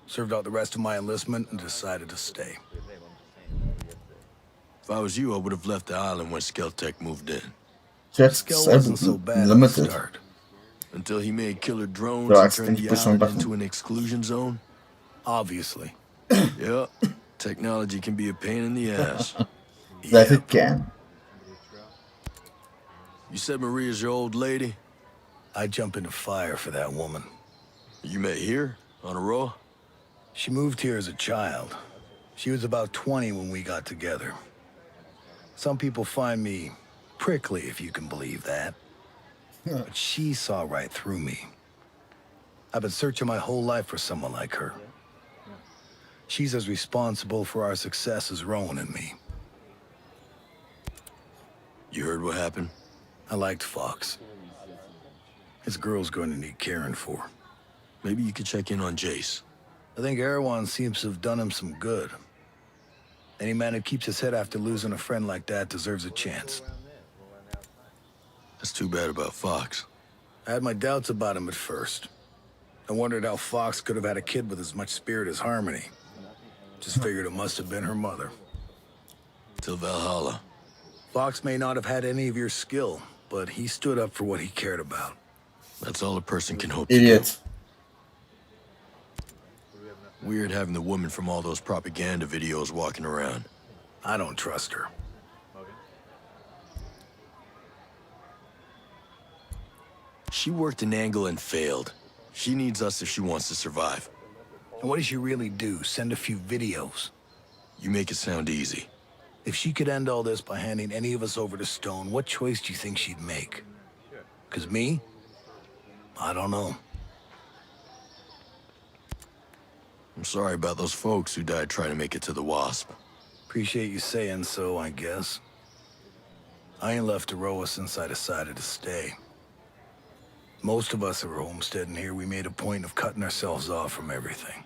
Served out the rest of my enlistment and decided to stay. If I was you, I would have left the island when Skeltech moved in. Just Skill wasn't so bad at the limited. start. Until he made killer drones So I and turned accidentally the pushed one island button. into an exclusion zone. Obviously. Yeah, technology can be a pain in the ass. That it can. You said Maria's your old lady? I'd jump into fire for that woman. You met here? On a row? She moved here as a child. She was about 20 when we got together. Some people find me prickly, if you can believe that. But she saw right through me. I've been searching my whole life for someone like her. She's as responsible for our success as Rowan and me. You heard what happened? I liked Fox. His girl's going to need caring for. Maybe you could check in on Jace. I think Erewhon seems to have done him some good. Any man who keeps his head after losing a friend like that deserves a chance. That's too bad about Fox. I had my doubts about him at first. I wondered how Fox could have had a kid with as much spirit as Harmony. Just figured it must have been her mother. Till Valhalla. Fox may not have had any of your skill, but he stood up for what he cared about. That's all a person can hope Idiot. to do. Weird having the woman from all those propaganda videos walking around. I don't trust her. She worked an angle and failed. She needs us if she wants to survive. And what does she really do? Send a few videos? You make it sound easy. If she could end all this by handing any of us over to Stone, what choice do you think she'd make? 'Cause me? I don't know. I'm sorry about those folks who died trying to make it to the Wasp. Appreciate you saying so, I guess. I ain't left Aroa since I decided to stay. Most of us who were homesteading here, we made a point of cutting ourselves off from everything.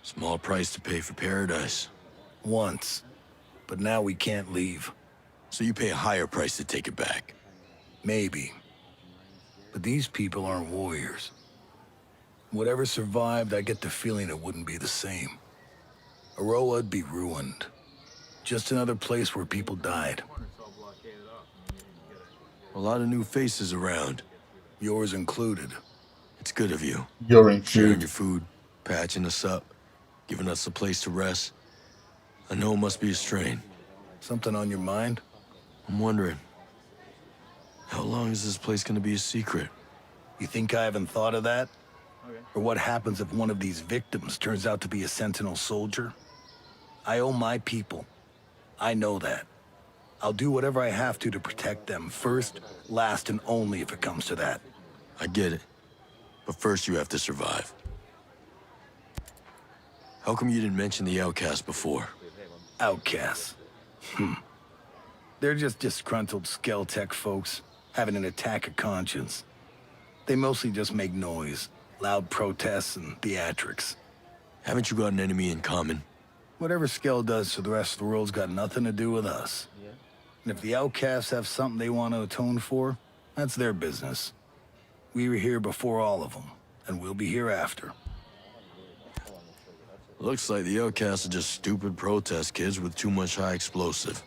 Small price to pay for paradise. Once. But now we can't leave. So you pay a higher price to take it back. Maybe. But these people aren't warriors. Whatever survived, I get the feeling it wouldn't be the same. Aroa'd be ruined. Just another place where people died. A lot of new faces around. Yours included. It's good of you. You're Sharing included. your food, patching us up, giving us a place to rest. I know it must be a strain. Something on your mind? I'm wondering, how long is this place gonna be a secret? You think I haven't thought of that? Or what happens if one of these victims turns out to be a Sentinel soldier? I owe my people. I know that. I'll do whatever I have to protect them, first, last, and only if it comes to that. I get it. But first you have to survive. How come you didn't mention the outcast before? Outcasts. They're just disgruntled Skeltech folks, having an attack of conscience. They mostly just make noise, loud protests and theatrics. Haven't you got an enemy in common? Whatever Skell does to the rest of the world's got nothing to do with us. And if the outcasts have something they want to atone for, that's their business. We were here before all of them, and we'll be here after. Looks like the outcasts are just stupid protest kids with too much high explosive.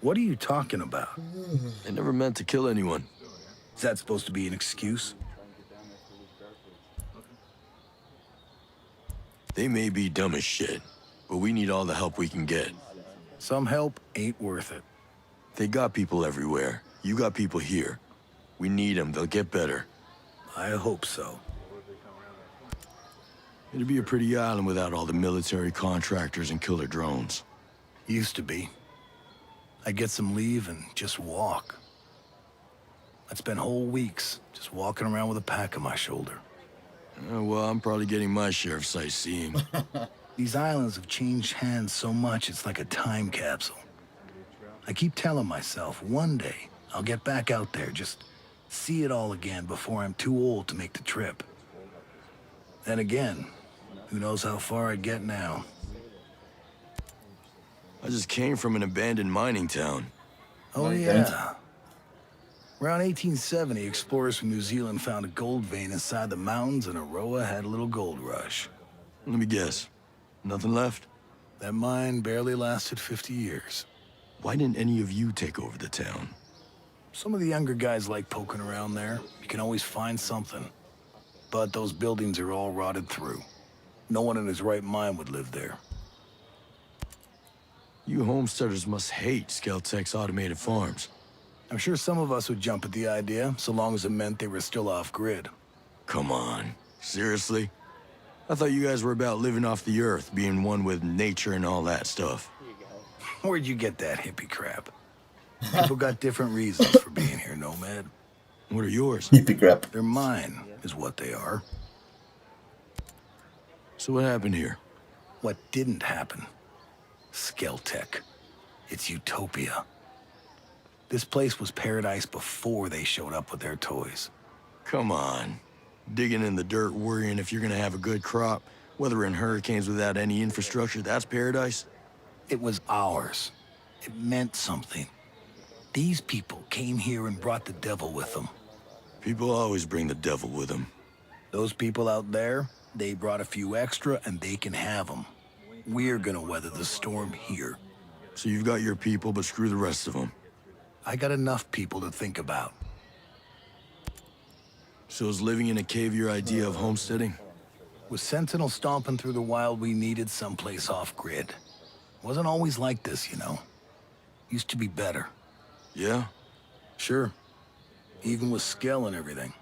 What are you talking about? They never meant to kill anyone. Is that supposed to be an excuse? They may be dumb as shit, but we need all the help we can get. Some help ain't worth it. They got people everywhere. You got people here. We need them. They'll get better. I hope so. It'd be a pretty island without all the military contractors and killer drones. Used to be. I'd get some leave and just walk. I'd spend whole weeks just walking around with a pack on my shoulder. Well, I'm probably getting my share of sightseeing. These islands have changed hands so much, it's like a time capsule. I keep telling myself, one day, I'll get back out there, just see it all again before I'm too old to make the trip. Then again, who knows how far I'd get now. I just came from an abandoned mining town. Oh, yeah. Around 1870, explorers from New Zealand found a gold vein inside the mountains, and Aroa had a little gold rush. Let me guess. Nothing left? That mine barely lasted 50 years. Why didn't any of you take over the town? Some of the younger guys like poking around there. You can always find something. But those buildings are all rotted through. No one in his right mind would live there. You homesteaders must hate Skeltech's automated farms. I'm sure some of us would jump at the idea, so long as it meant they were still off-grid. Come on. Seriously? I thought you guys were about living off the earth, being one with nature and all that stuff. Where'd you get that hippie crap? People got different reasons for being here, Nomad. What are yours? Hippie crap. They're mine, is what they are. So what happened here? What didn't happen? Skeltech. It's utopia. This place was paradise before they showed up with their toys. Come on. Digging in the dirt, worrying if you're gonna have a good crop, weathering hurricanes without any infrastructure, that's paradise? It was ours. It meant something. These people came here and brought the devil with them. People always bring the devil with them. Those people out there, they brought a few extra and they can have them. We're gonna weather the storm here. So you've got your people, but screw the rest of them. I got enough people to think about. So is living in a cave your idea of homesteading? With Sentinel stomping through the wild, we needed someplace off-grid. Wasn't always like this, you know. Used to be better. Yeah? Sure. Even with Skell and everything.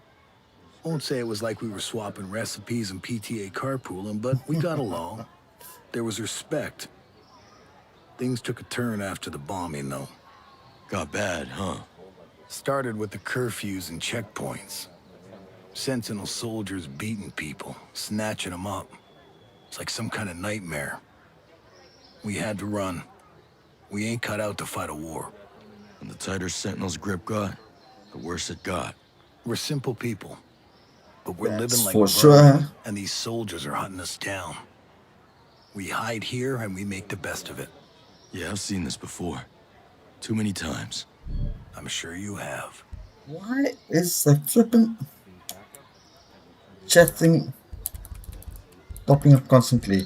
Won't say it was like we were swapping recipes and PTA carpooling, but we got along. There was respect. Things took a turn after the bombing, though. Got bad, huh? Started with the curfews and checkpoints. Sentinel soldiers beating people, snatching them up. It's like some kind of nightmare. We had to run. We ain't cut out to fight a war. And the tighter Sentinel's grip got, the worse it got. We're simple people. But we're That's living like for vermin, sure. and these soldiers are hunting us down. We hide here and we make the best of it. Yeah, I've seen this before. Too many times. I'm sure you have. Why is the flippin' chat thing popping up constantly?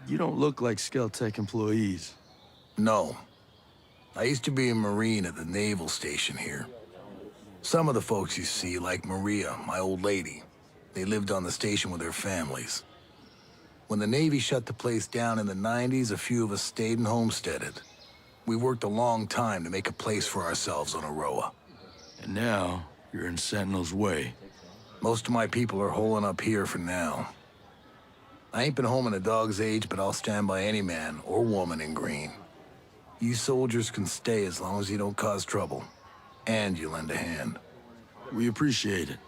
You don't look like Skeltech employees. No. I used to be a Marine at the naval station here. Some of the folks you see, like Maria, my old lady, they lived on the station with their families. When the Navy shut the place down in the 90s, a few of us stayed and homesteaded. We worked a long time to make a place for ourselves on Aroa. And now, you're in Sentinel's way. Most of my people are holing up here for now. I ain't been home in a dog's age, but I'll stand by any man or woman in green. You soldiers can stay as long as you don't cause trouble. And you lend a hand. We appreciate it.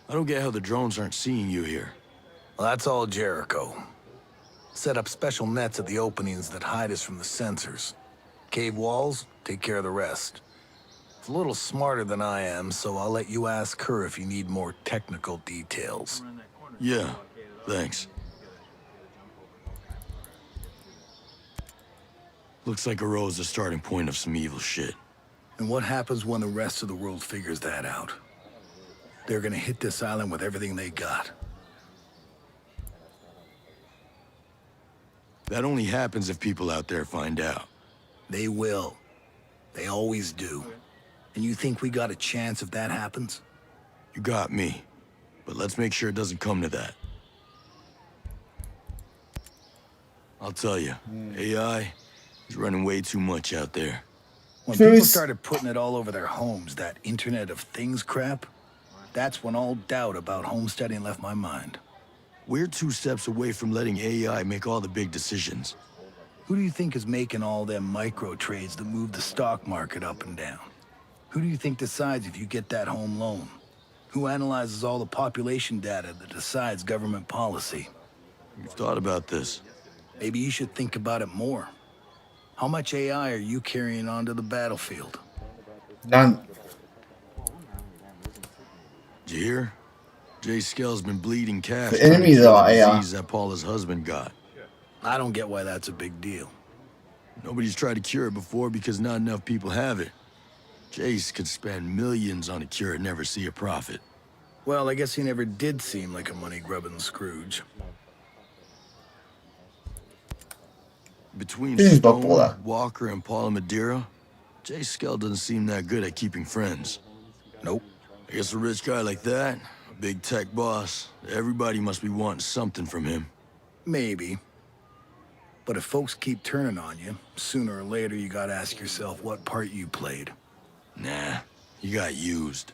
I don't get how the drones aren't seeing you here. Well, that's all Jericho. Set up special nets at the openings that hide us from the sensors. Cave walls, take care of the rest. It's a little smarter than I am, so I'll let you ask her if you need more technical details. Yeah, thanks. Looks like Aroa's the starting point of some evil shit. And what happens when the rest of the world figures that out? They're gonna hit this island with everything they got. That only happens if people out there find out. They will. They always do. And you think we got a chance if that happens? You got me. But let's make sure it doesn't come to that. I'll tell you, AI is running way too much out there. When people started putting it all over their homes, that Internet of Things crap, that's when all doubt about homesteading left my mind. We're 2 steps away from letting AI make all the big decisions. Who do you think is making all them micro trades that move the stock market up and down? Who do you think decides if you get that home loan? Who analyzes all the population data that decides government policy? You've thought about this. Maybe you should think about it more. How much AI are you carrying onto the battlefield? None. Did you hear? Jay Skell's been bleeding cash. The enemies are AI. Disease that Paula's husband got. I don't get why that's a big deal. Nobody's tried to cure it before because not enough people have it. Jace could spend millions on a cure and never see a profit. Well, I guess he never did seem like a money-grubbing Scrooge. Between This is Stone, Paula. Walker, and Paula Madeira, Jay Skell doesn't seem that good at keeping friends. Nope. I guess a rich guy like that, a big tech boss, everybody must be wanting something from him. Maybe. But if folks keep turning on you, sooner or later you gotta ask yourself what part you played. Nah, he got used.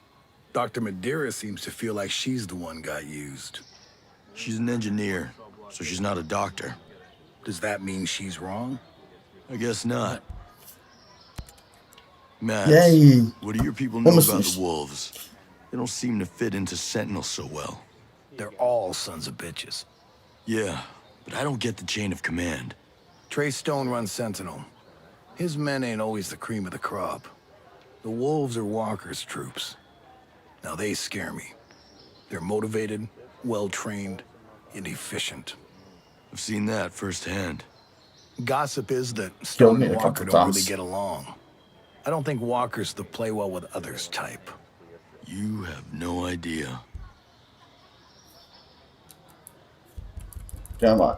Dr. Madeira seems to feel like she's the one got used. She's an engineer, so she's not a doctor. Does that mean she's wrong? I guess not. Matt, Yay. what do your people know Almost about finished. the wolves? They don't seem to fit into Sentinel so well. They're all sons of bitches. Yeah, but I don't get the chain of command. Trey Stone runs Sentinel. His men ain't always the cream of the crop. The wolves are Walker's troops. Now they scare me. They're motivated, well-trained, and efficient. I've seen that firsthand. Gossip is that Killed Stone me and a Walker couple don't really times. get along. I don't think Walker's the play well with others type. You have no idea. Come on.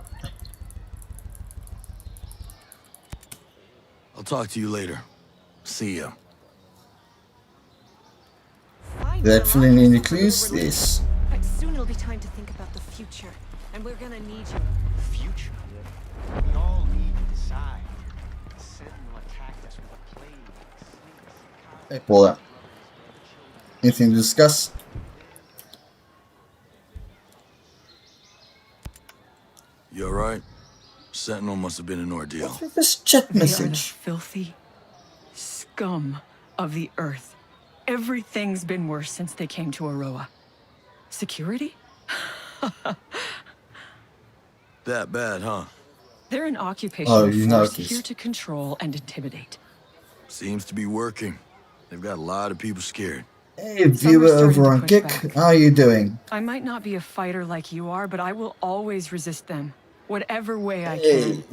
I'll talk to you later. See ya. That filling in the clues? Yes. But soon it'll be time to think about the future, and we're gonna need you. Future. We all need to decide. The Sentinel attacked us with a plague, snakes, Hey, Paula. Anything to discuss? You alright? Sentinel must have been an ordeal. What's with this chat They are the message? filthy scum of the earth. Everything's been worse since they came to Aroa. Security? That bad, huh? They're an Oh, occupational you force noticed. here to control and intimidate. Seems to be working. They've got a lot of people scared. Hey, Some are viewer starting over to on push Kick, back. how are you doing? I might not be a fighter like you are, but I will always resist them, whatever way I Hey, can.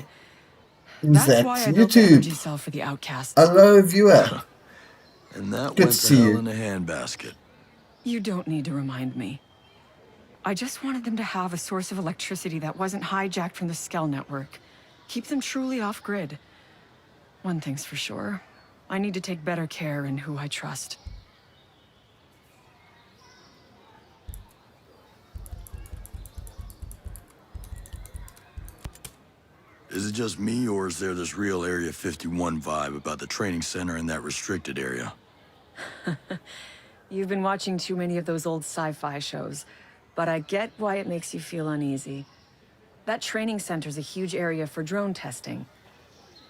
who's That's that? why I built the YouTube. energy cell for the outcasts. Hello, viewer. And that Good went to to see hell you. in a handbasket. You don't need to remind me. I just wanted them to have a source of electricity that wasn't hijacked from the Skell network. Keep them truly off-grid. One thing's for sure. I need to take better care in who I trust. Is it just me, or is there this real Area 51 vibe about the training center in that restricted area? You've been watching too many of those old sci-fi shows, but I get why it makes you feel uneasy. That training center's a huge area for drone testing.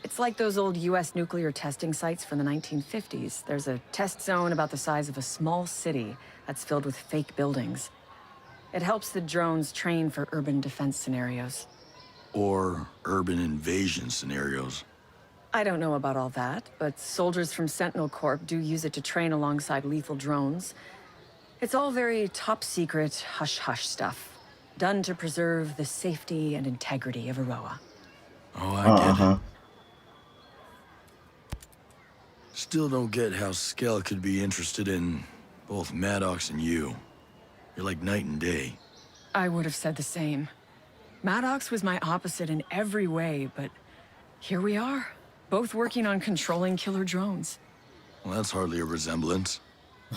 It's like those old US nuclear testing sites from the 1950s. There's a test zone about the size of a small city that's filled with fake buildings. It helps the drones train for urban defense scenarios. Or urban invasion scenarios? I don't know about all that, but soldiers from Sentinel Corp do use it to train alongside lethal drones. It's all very top-secret, hush-hush stuff, done to preserve the safety and integrity of Aroa. Oh, I get Uh-huh. it. Still don't get how Skell could be interested in both Maddox and you. You're like night and day. I would have said the same. Maddox was my opposite in every way, but here we are, both working on controlling killer drones. Well, that's hardly a resemblance.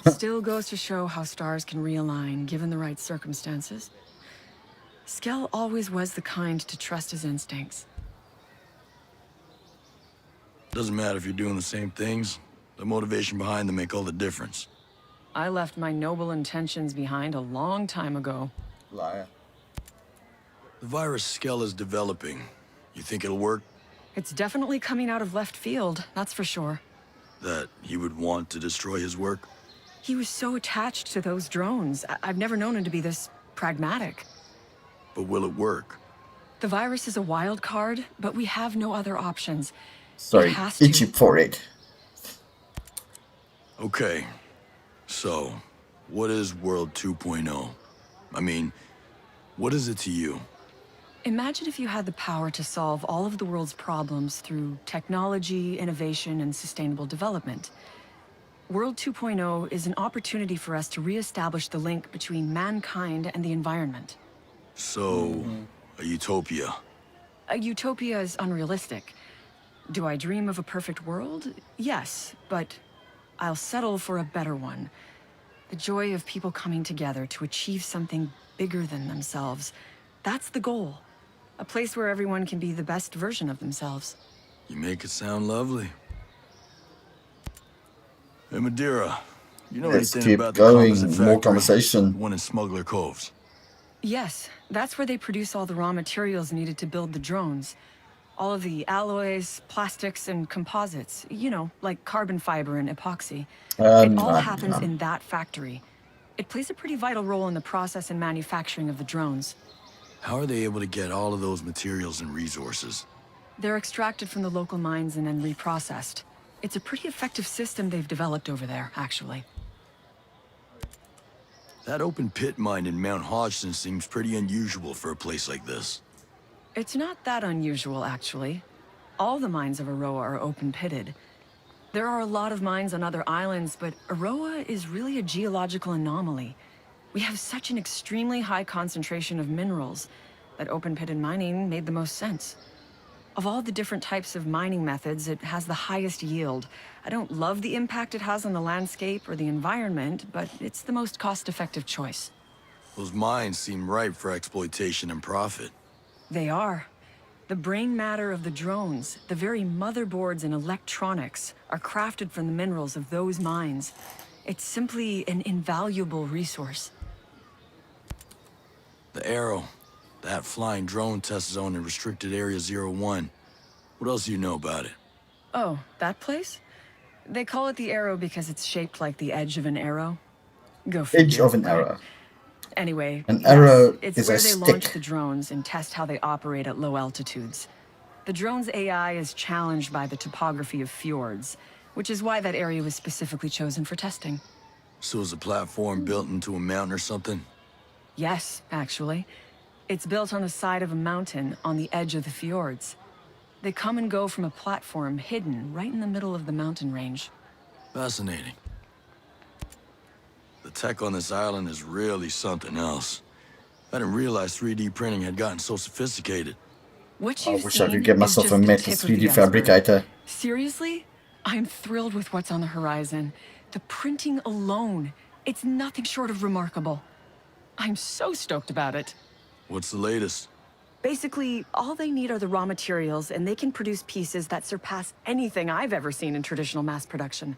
Still goes to show how stars can realign given the right circumstances. Skell always was the kind to trust his instincts. Doesn't matter if you're doing the same things. The motivation behind them make all the difference. I left my noble intentions behind a long time ago. Liar. The virus Skell is developing. You think it'll work? It's definitely coming out of left field, that's for sure. That he would want to destroy his work? He was so attached to those drones. I've never known him to be this pragmatic. But will it work? The virus is a wild card, but we have no other options. Sorry, It has to. itchy for it. Okay. So, what is World 2.0? I mean, what is it to you? Imagine if you had the power to solve all of the world's problems through technology, innovation, and sustainable development. World 2.0 is an opportunity for us to reestablish the link between mankind and the environment. So, a utopia. A utopia is unrealistic. Do I dream of a perfect world? Yes, but I'll settle for a better one. The joy of people coming together to achieve something bigger than themselves. That's the goal. A place where everyone can be the best version of themselves. You make it sound lovely. Hey, Madeira, you know Let's anything keep about the going. composite More factory? conversation. One in Smuggler Coves. Yes, that's where they produce all the raw materials needed to build the drones. All of the alloys, plastics, and composites. You know, like carbon fiber and epoxy. It all happens in that factory. It plays a pretty vital role in the process and manufacturing of the drones. How are they able to get all of those materials and resources? They're extracted from the local mines and then reprocessed. It's a pretty effective system they've developed over there, actually. That open pit mine in Mount Hodgson seems pretty unusual for a place like this. It's not that unusual, actually. All the mines of Aroa are open-pitted. There are a lot of mines on other islands, but Aroa is really a geological anomaly. We have such an extremely high concentration of minerals that open-pitted mining made the most sense. Of all the different types of mining methods, it has the highest yield. I don't love the impact it has on the landscape or the environment, but it's the most cost-effective choice. Those mines seem ripe for exploitation and profit. They are. The brain matter of the drones, the very motherboards and electronics, are crafted from the minerals of those mines. It's simply an invaluable resource. The Arrow. That flying drone test zone in restricted area 01. What else do you know about it? Oh, that place? They call it the arrow because it's shaped like the edge of an arrow. Go Edge figure, of an right? arrow. Anyway, An yes, arrow it's is where a they launch stick. the drones and test how they operate at low altitudes. The drone's AI is challenged by the topography of fjords, which is why that area was specifically chosen for testing. So is the platform built into a mountain or something? Yes, actually. It's built on the side of a mountain on the edge of the fjords. They come and go from a platform hidden right in the middle of the mountain range. Fascinating. The tech on this island is really something else. I didn't realize 3D printing had gotten so sophisticated. What I you've wish I seen could get is myself just a the metal tip of 3D the iceberg. fabricator. Seriously? I'm thrilled with what's on the horizon. The printing alone, it's nothing short of remarkable. I'm so stoked about it. What's the latest? Basically, all they need are the raw materials, and they can produce pieces that surpass anything I've ever seen in traditional mass production.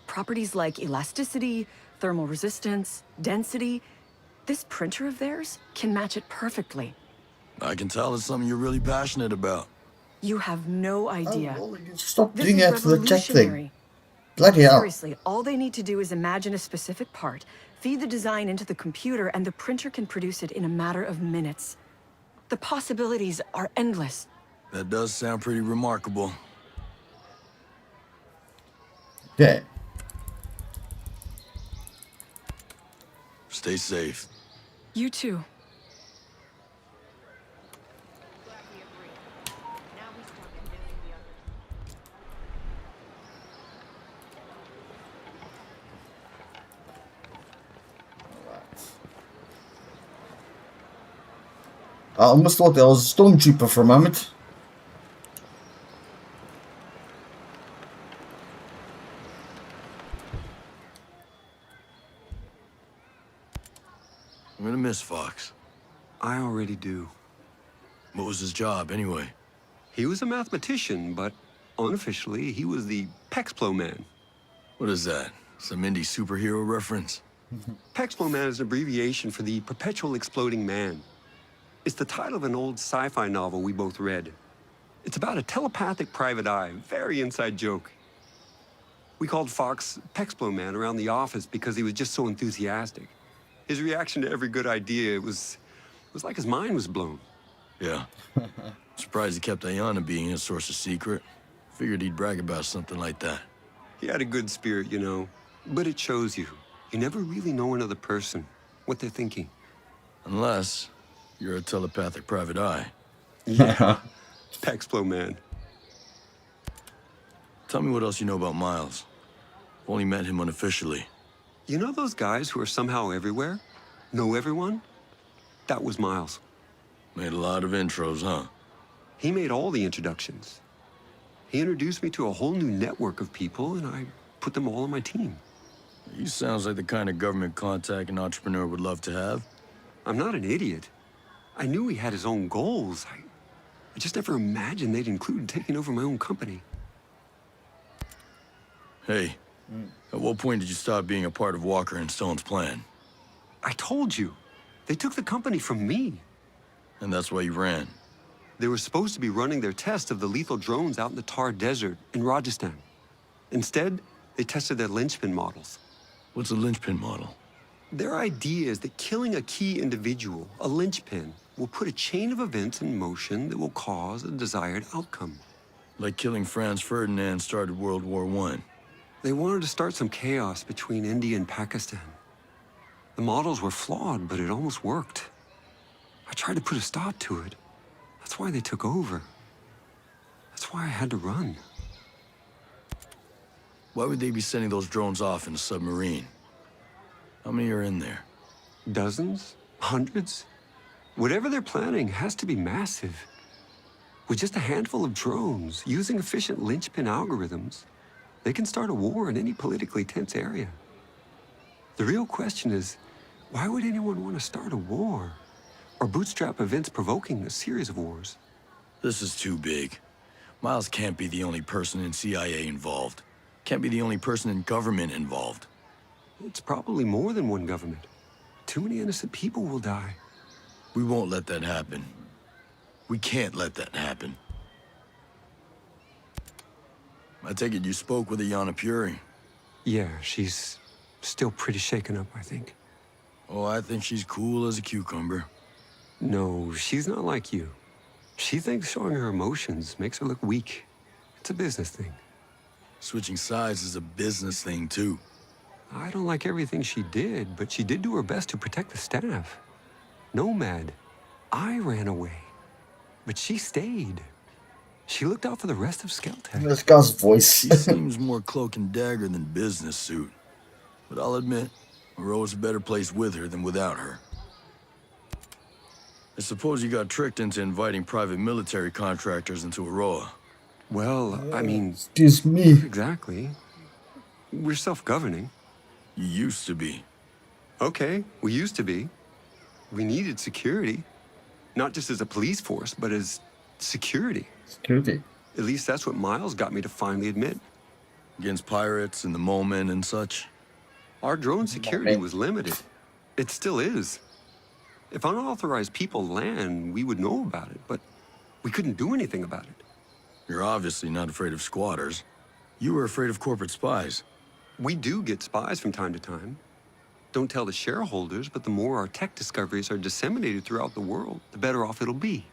Properties like elasticity, thermal resistance, density. This printer of theirs can match it perfectly. I can tell it's something you're really passionate about. You have no idea. Oh, well, you stop This doing is that for the tech thing. revolutionary. Bloody hell. Seriously, all they need to do is imagine a specific part, feed the design into the computer, and the printer can produce it in a matter of minutes. The possibilities are endless. That does sound pretty remarkable. Yeah. Stay safe. You too. I almost thought there was a stormtrooper for a moment. I'm gonna miss Fox. I already do. What was his job, anyway? He was a mathematician, but unofficially, he was the Pexplo Man. What is that? Some indie superhero reference? Pexplo Man is an abbreviation for the Perpetual Exploding Man. It's the title of an old sci-fi novel we both read. It's about a telepathic private eye, very inside joke. We called Fox Pexplo Man around the office because he was just so enthusiastic. His reaction to every good idea was like his mind was blown. Yeah. Surprised he kept Ayana being his source of secret. Figured he'd brag about something like that. He had a good spirit, you know, but it shows you. You never really know another person, what they're thinking. Unless you're a telepathic private eye. Yeah. Pexplo Man. Tell me what else you know about Miles. Only met him unofficially. You know those guys who are somehow everywhere? Know everyone? That was Miles. Made a lot of intros, huh? He made all the introductions. He introduced me to a whole new network of people, and I put them all on my team. He sounds like the kind of government contact an entrepreneur would love to have. I'm not an idiot. I knew he had his own goals. I just never imagined they'd include taking over my own company. Hey, at what point did you stop being a part of Walker and Stone's plan? I told you. They took the company from me. And that's why you ran. They were supposed to be running their test of the lethal drones out in the Thar Desert in Rajasthan. Instead, they tested their linchpin models. What's a linchpin model? Their idea is that killing a key individual, a linchpin, will put a chain of events in motion that will cause a desired outcome. Like killing Franz Ferdinand started World War I. They wanted to start some chaos between India and Pakistan. The models were flawed, but it almost worked. I tried to put a stop to it. That's why they took over. That's why I had to run. Why would they be sending those drones off in a submarine? How many are in there? Dozens? Hundreds? Whatever they're planning has to be massive. With just a handful of drones, using efficient linchpin algorithms, they can start a war in any politically tense area. The real question is, why would anyone want to start a war? Or bootstrap events provoking a series of wars? This is too big. Miles can't be the only person in CIA involved. Can't be the only person in government involved. It's probably more than one government. Too many innocent people will die. We won't let that happen. We can't let that happen. I take it you spoke with Ayanna Puri. Yeah, she's still pretty shaken up, I think. Oh, I think she's cool as a cucumber. No, she's not like you. She thinks showing her emotions makes her look weak. It's a business thing. Switching sides is a business thing, too. I don't like everything she did, but she did do her best to protect the staff. Nomad, I ran away, but she stayed. She looked out for the rest of Skeltec. This guy's voice. She seems more cloak and dagger than business suit. But I'll admit, Aurora's a better place with her than without her. I suppose you got tricked into inviting private military contractors into Aurora. Well, I mean... Excuse me. Exactly. We're self-governing. You used to be. Okay, we used to be. We needed security. Not just as a police force, but as security. Security. At least that's what Miles got me to finally admit. Against pirates in the moment and such. Our drone security was limited. It still is. If unauthorized people land, we would know about it, but we couldn't do anything about it. You're obviously not afraid of squatters. You were afraid of corporate spies. We do get spies from time to time. Don't tell the shareholders, but the more our tech discoveries are disseminated throughout the world, the better off it'll be.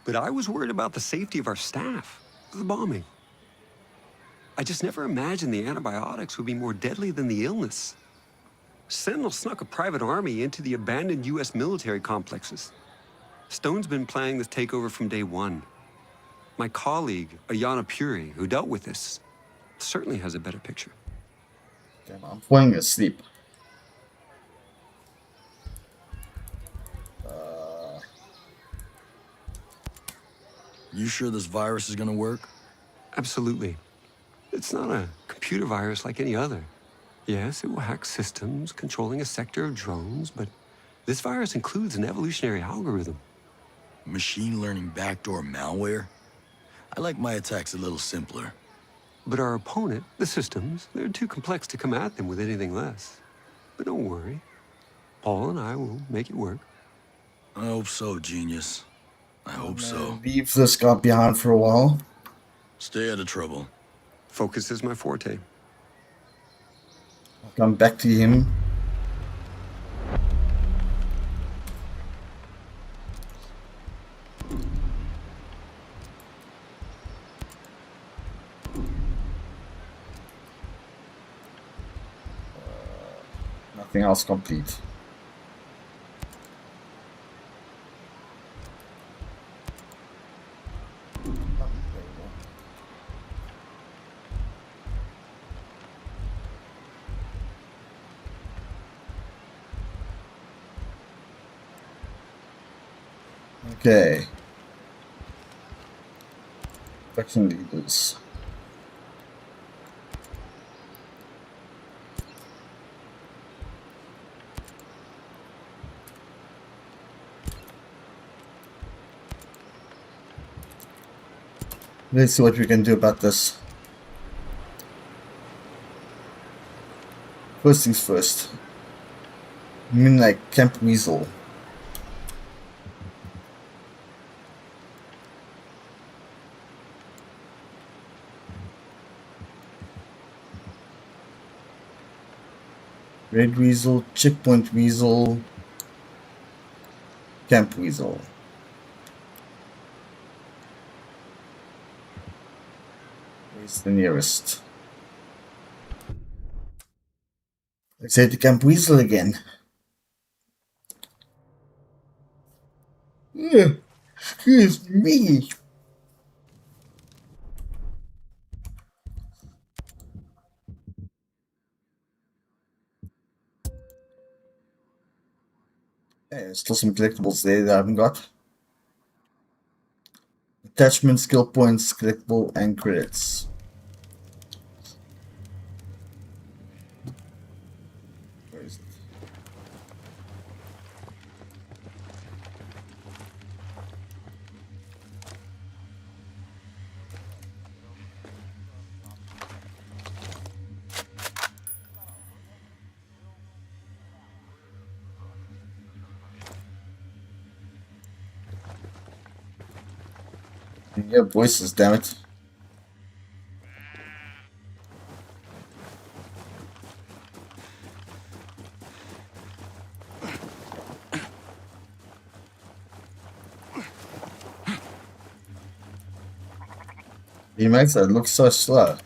But I was worried about the safety of our staff, the bombing. I just never imagined the antibiotics would be more deadly than the illness. Sentinel snuck a private army into the abandoned U.S. military complexes. Stone's been planning this takeover from day one. My colleague, Ayanna Puri, who dealt with this, certainly has a better picture. Damn, I'm falling asleep. You sure this virus is gonna work? Absolutely. It's not a computer virus like any other. Yes, it will hack systems controlling a sector of drones, but this virus includes an evolutionary algorithm. Machine learning backdoor malware? I like my attacks a little simpler. But our opponent, the systems, they're too complex to come at them with anything less. But don't worry. Paul and I will make it work. I hope so, genius. I hope so. Leave this guy behind for a while. Stay out of trouble. Focus is my forte. I'll come back to him. Nothing else complete. Okay. Faction leaders. Let's see what we can do about this. First things first. I mean, like Camp Weasel. Red Weasel, Checkpoint Weasel, Camp Weasel. Where's the nearest? Let's head to Camp Weasel again. Excuse me. There's still some collectibles there that I haven't got. Attachment, skill points, collectible, and credits. Where is it? Yeah, voices, damn it. He makes it look so slow.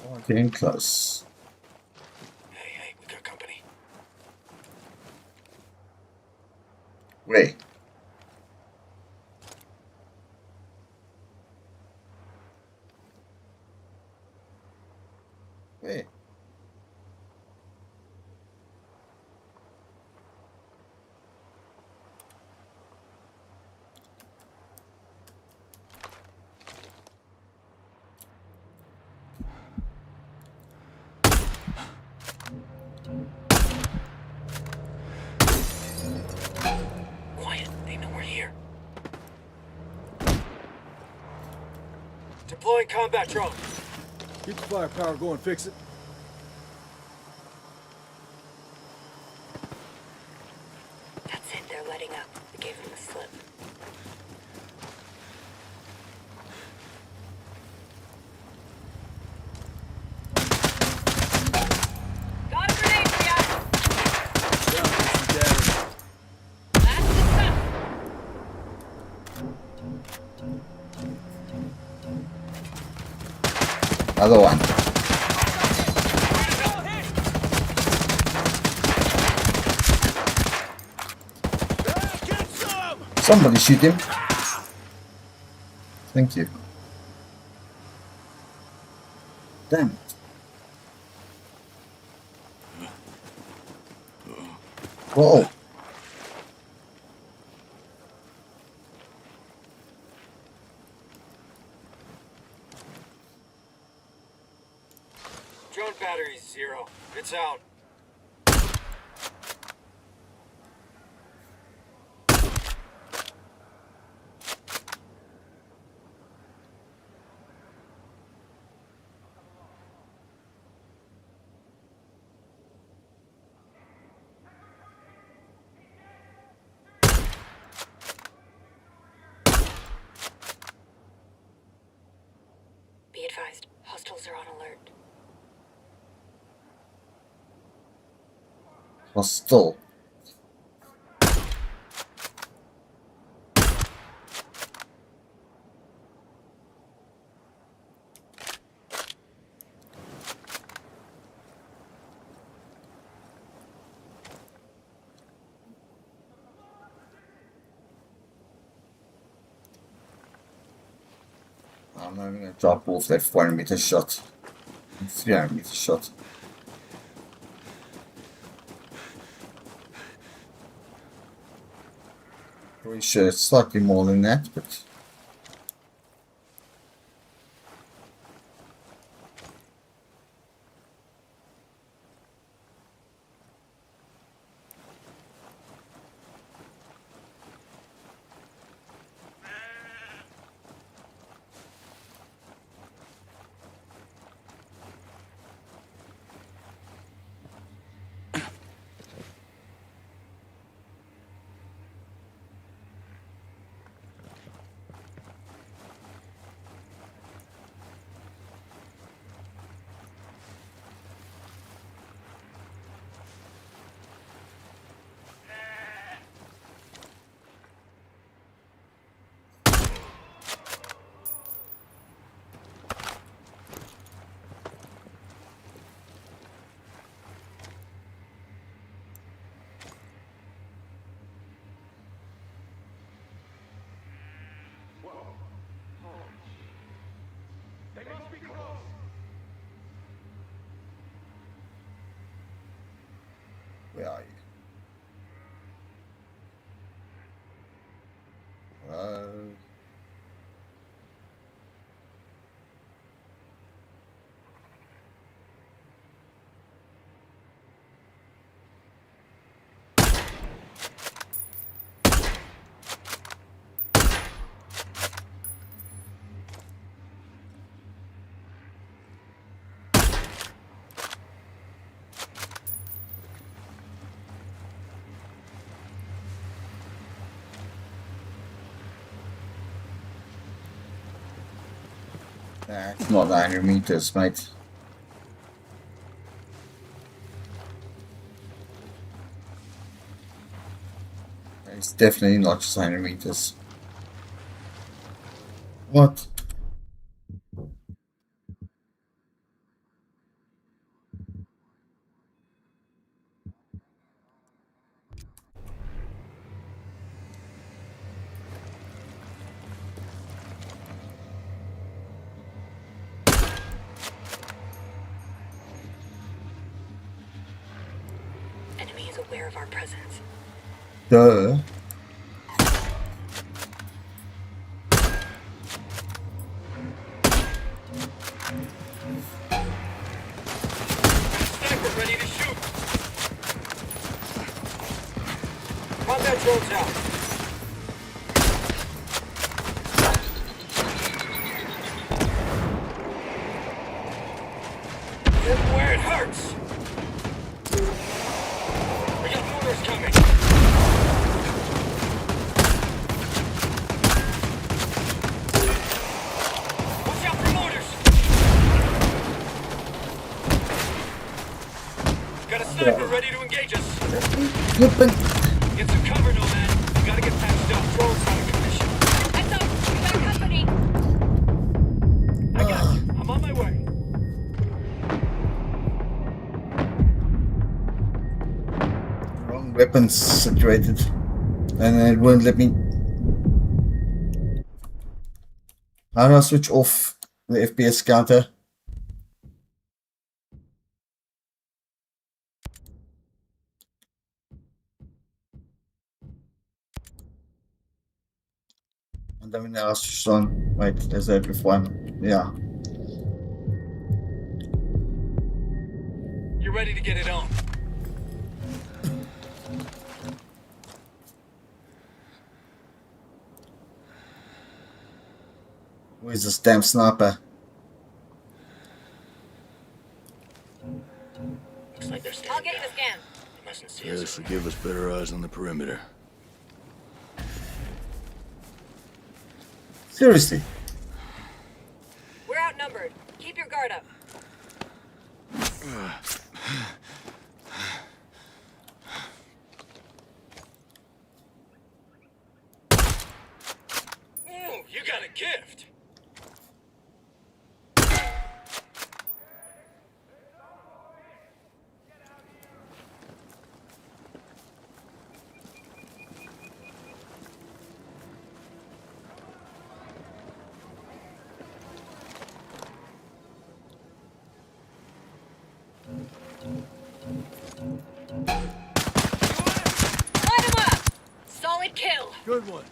Oh, getting close. Hey, we got company. Wait. Wait. Quiet. They know we're here. Deploying combat drone. Keep the firepower going, fix it. That's it, they're letting up. We gave them the slip. Got a grenade for ya! Down, Dixie Daddy. That's the stuff! Other one. Somebody shoot him. Thank you. Damn it. Whoa. Drone battery 0. It's out. Be advised, hostiles are on alert. Hostile. I'm not gonna drop off that 400-meter shot. 300-meter shot. Pretty sure it's slightly more than that, but Where are you? Nah, it's not 900 meters, mate. It's definitely not just 100 meters. What? Enemy is aware of our presence. Duh. Sniper ready to shoot. Combat drones out. Hit where it hurts. We got mortars coming. Watch out for mortars. Got a sniper ready to engage us. Get some cover, Nomad. You gotta get patched up. Drone's out of commission. Heads up! We got company! I got you. I'm on my way. Wrong weapons situated. And it won't let me. How do I switch off the FPS counter? And then now switch on. Wait, there's that before. Yeah. You ready to get it on? Where's this damn sniper? Looks like they're I'll get you the scan. They mustn't see Yeah, us. this will give us better eyes on the perimeter. Seriously? We're outnumbered. Keep your guard up. Ooh, you got a gift. Light him up! Solid kill. Good one.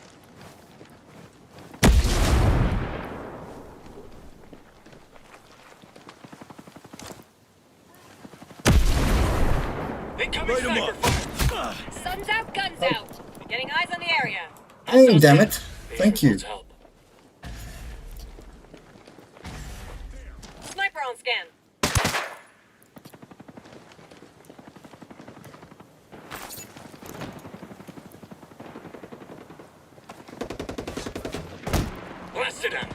Incoming sniper fire. Sun's out, guns out. Getting eyes on the area. Oh, damn it. Thank you. Help. Sniper on scan. Blasted him.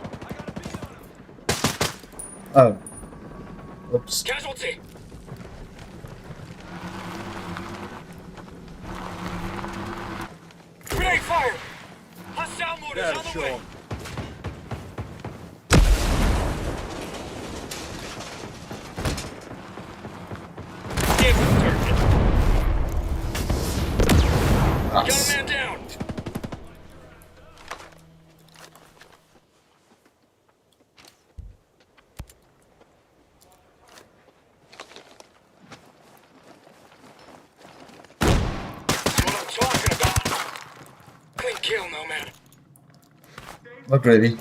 Oh. Oops. Casualty. Grenade fire. Hostile mortars on the way. Get with the target. Got a man down. kill, Nomad. Not ready.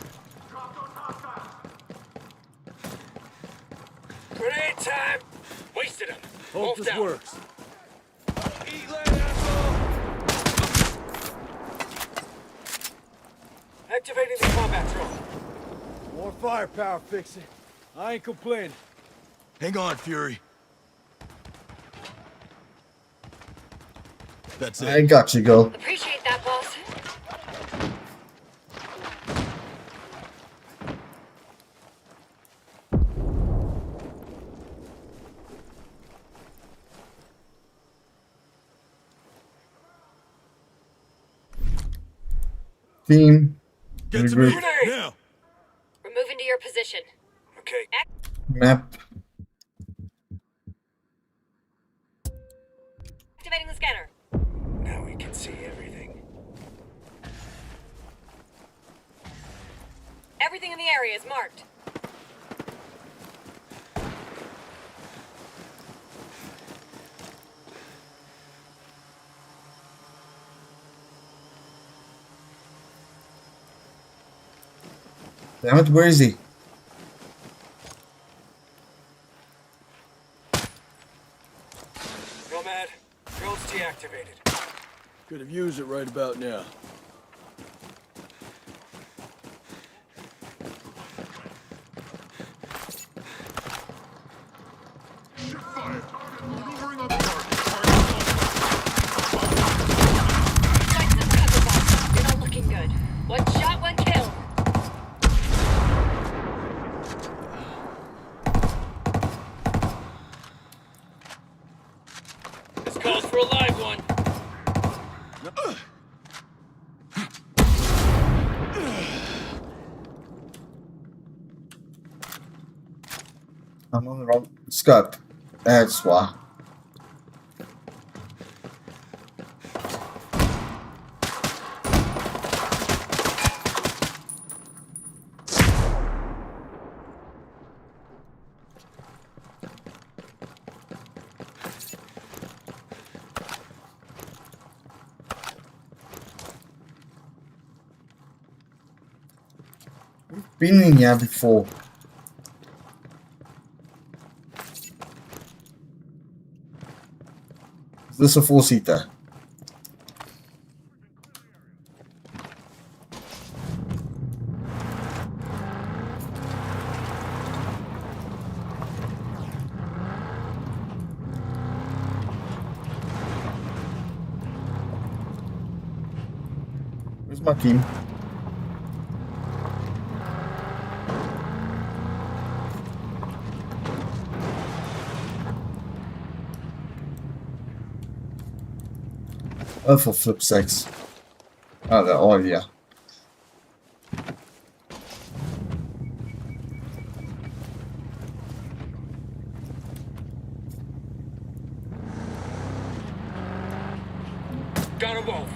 Grenade time! Wasted him. Hope Wolf this down. works. Eat lead, asshole! Activating the combat drone. More firepower fixing. I ain't complaining. Hang on, Fury. That's I it. got you, girl. Appreciate that, boss. Team. Get to Regroup. me Grenade! now. We're moving to your position. Okay. Map. Activating the scanner. Now we can see everything. Everything in the area is marked. Damn it, where is he? Nomad, drone's deactivated. Could have used it right about now. Find some cover, boss. You're not looking good. One shot, one kill. This calls for a live one. I'm on the wrong scope. That's why. We've been in here before. Is this a four-seater? Where's my team? Oh, for flip's sakes. Oh, they're all here. Got a wolf.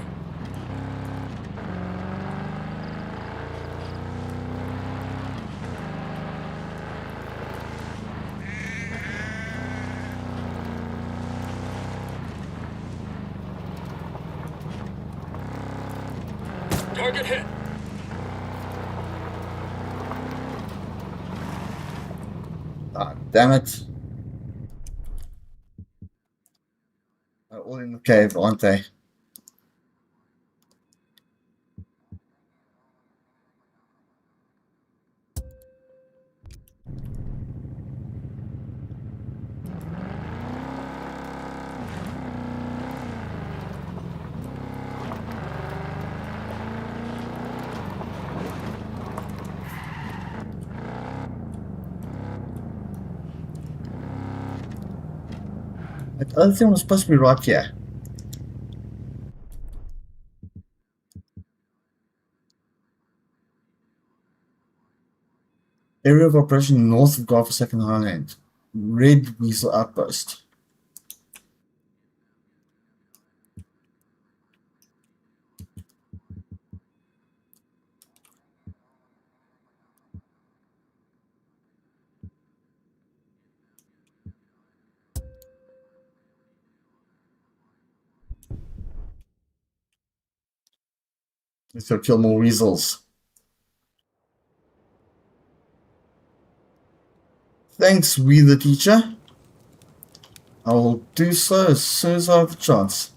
Target hit. Ah, damn it. They're all in the cave, aren't they? That other thing was supposed to be right here. Area of operation north of Gulf of Second Highland. Red Weasel Outpost. Let's go kill more weasels. Thanks, we the teacher. I will do so as soon as I have a chance.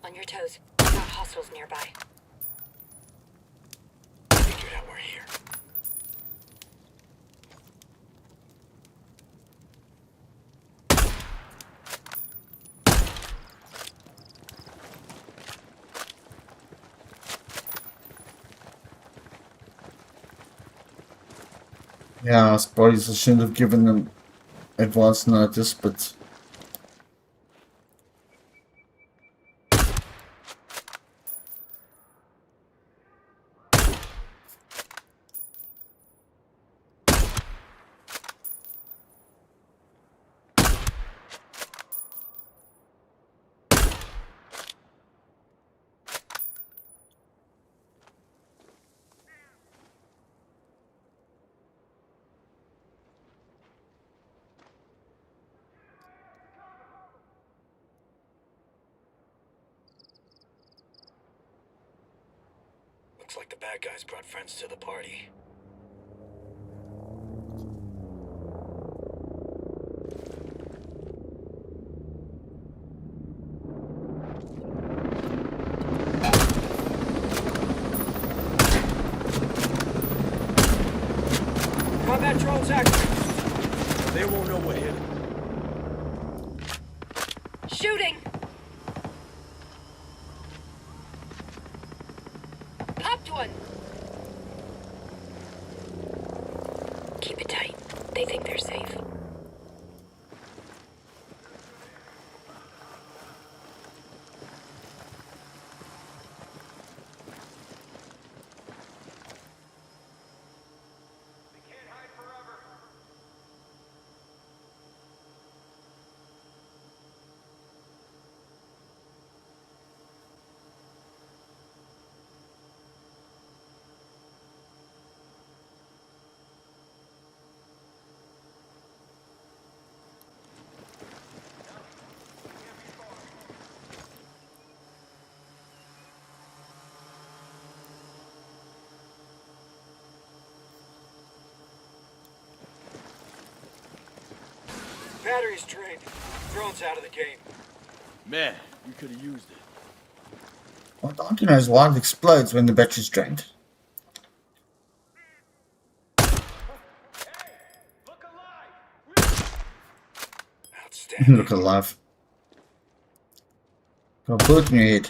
On your toes. Got hostiles nearby. Figured out we're here. Yeah, I suppose I shouldn't have given them advance notice, but Looks like the bad guys brought friends to the party. Combat drones active. They won't know what hit them. Shooting! Popped one! Keep it tight. They think they're safe. Battery's drained. Drone's out of the game. Man, you could have used it. what I don't know is why it explodes when the battery's drained. Outstanding. Look alive. Got a bullet in your head.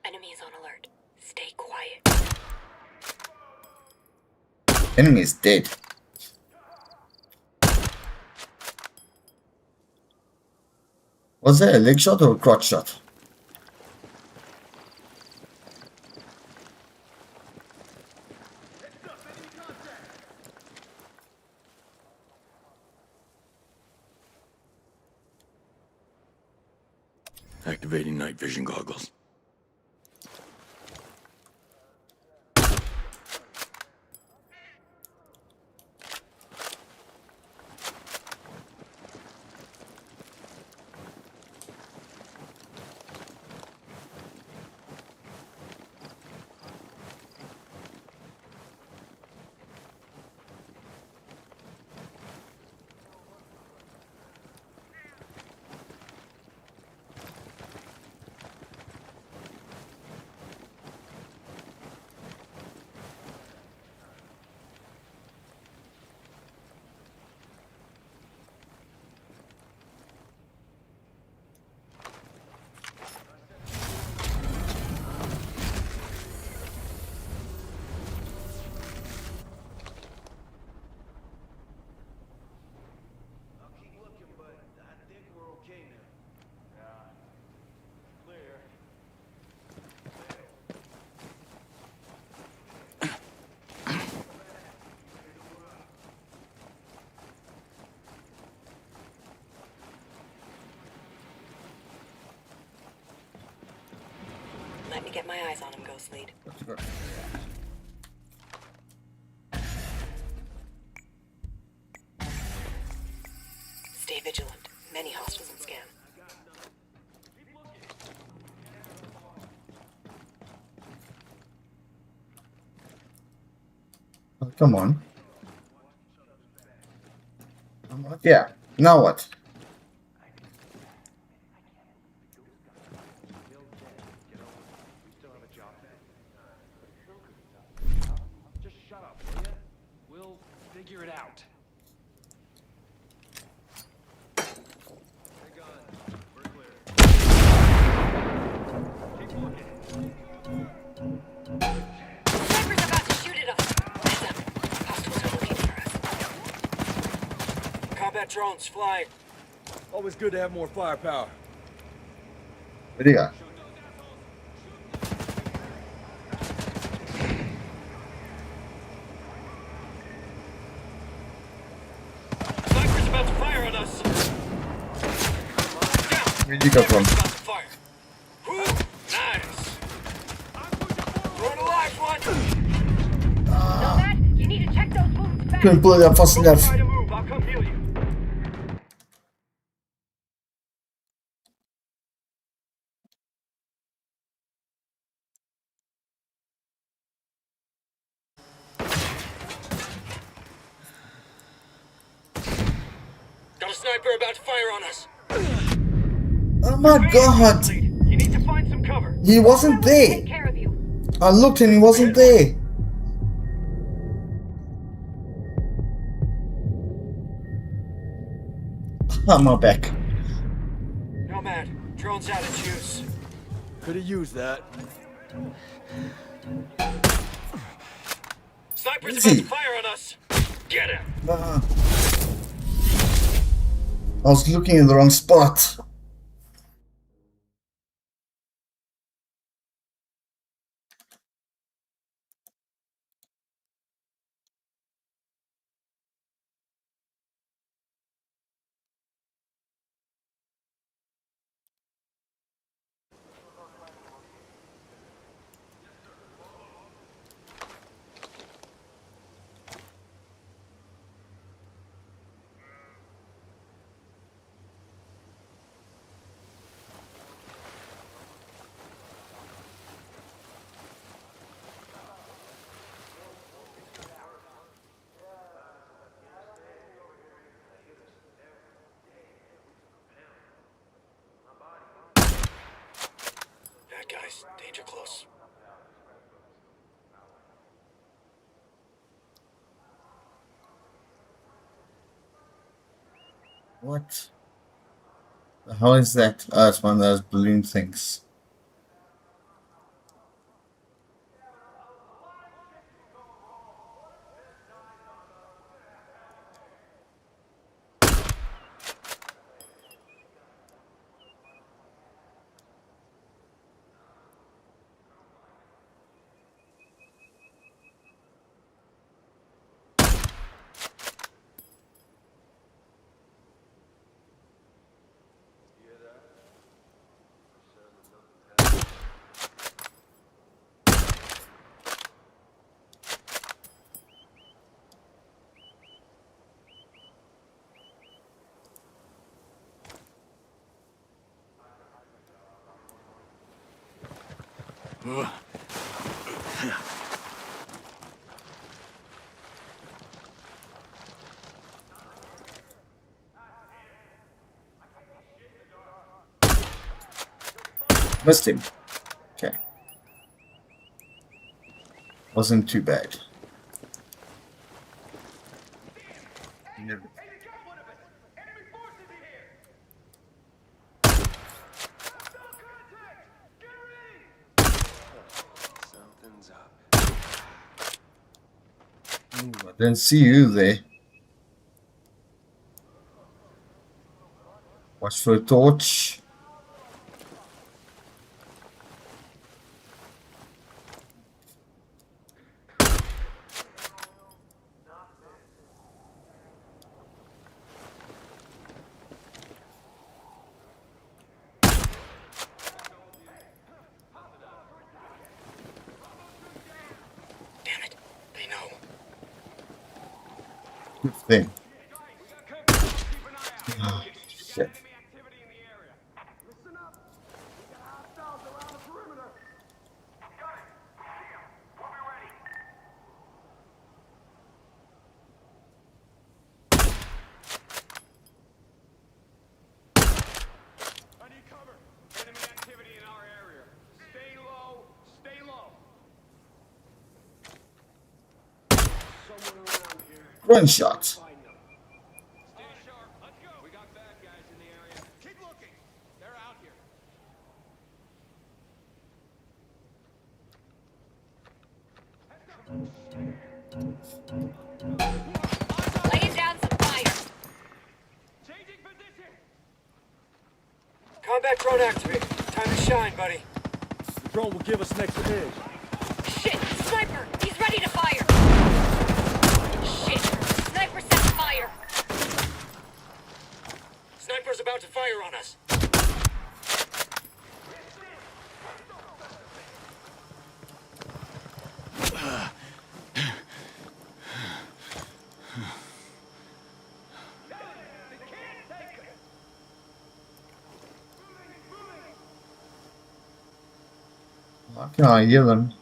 Enemies on alert. Stay quiet. Enemy is dead. Was that a leg shot or a crotch shot? Activating night vision goggles. Let me get my eyes on him, Ghost Lead. Stay vigilant. Many hostiles in scan. Oh, come on. Yeah. Now what? Just shut up, will ya? We'll figure it out. Sniper's about to shoot at us. Heads up. Hostiles are looking for us. Combat drones flying. Always good to have more firepower. Where do you go? Sniper's about to fire on us. Where'd you go from? About to fire. Whew, nice. We're an alive one. Nomad, you need to check those wounds fast. Couldn't pull it up fast enough. Try to move. I'll come heal you. Got a sniper about to fire on us. Oh my god! You need to find some cover. He wasn't there! Take care of you. I looked and he wasn't there! I'm my back. Nomad, drone's out of juice. Could have used that. Sniper's Easy. about to fire on us. Get him. I was looking in the wrong spot. Bad guys, danger close. What? The hell is that? Oh, it's one of those balloon things. Missed him. Okay. Wasn't too bad. Never. Something's up. Ooh, I didn't see you there. Watch for a torch. Good thing. Oh, shit. I need cover. Enemy activity in our area. Stay low. Stay low. Someone around here. One shot. Find them. Stay sharp. Let's go. We got bad guys in the area. Keep looking. They're out here. Laying down some fire. Changing position. Combat drone activated. Time to shine, buddy. The drone will give us an extra edge. Shit! Sniper! He's ready to fire! Shit! Sniper set fire! Sniper's about to fire on us. Why can't I hear them?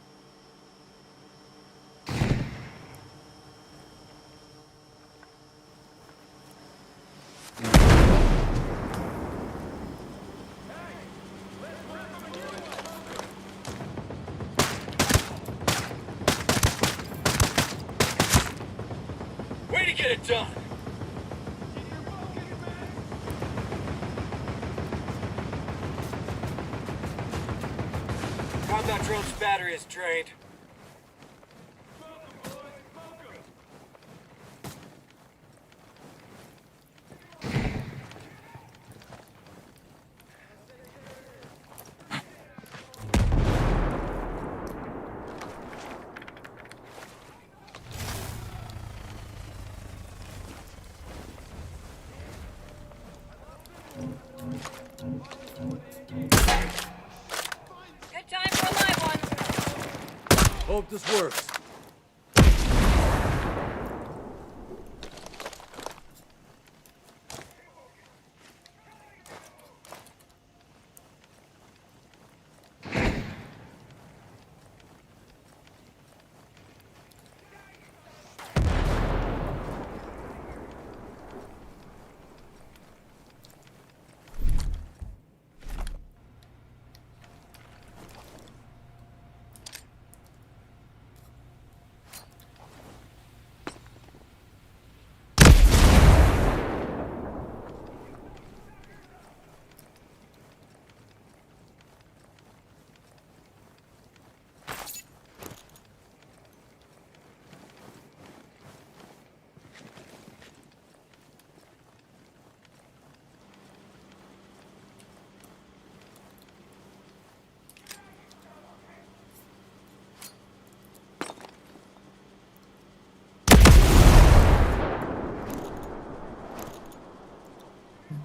Way to get it done. Combat drone's battery is drained. Good time for a live one. Hope this works.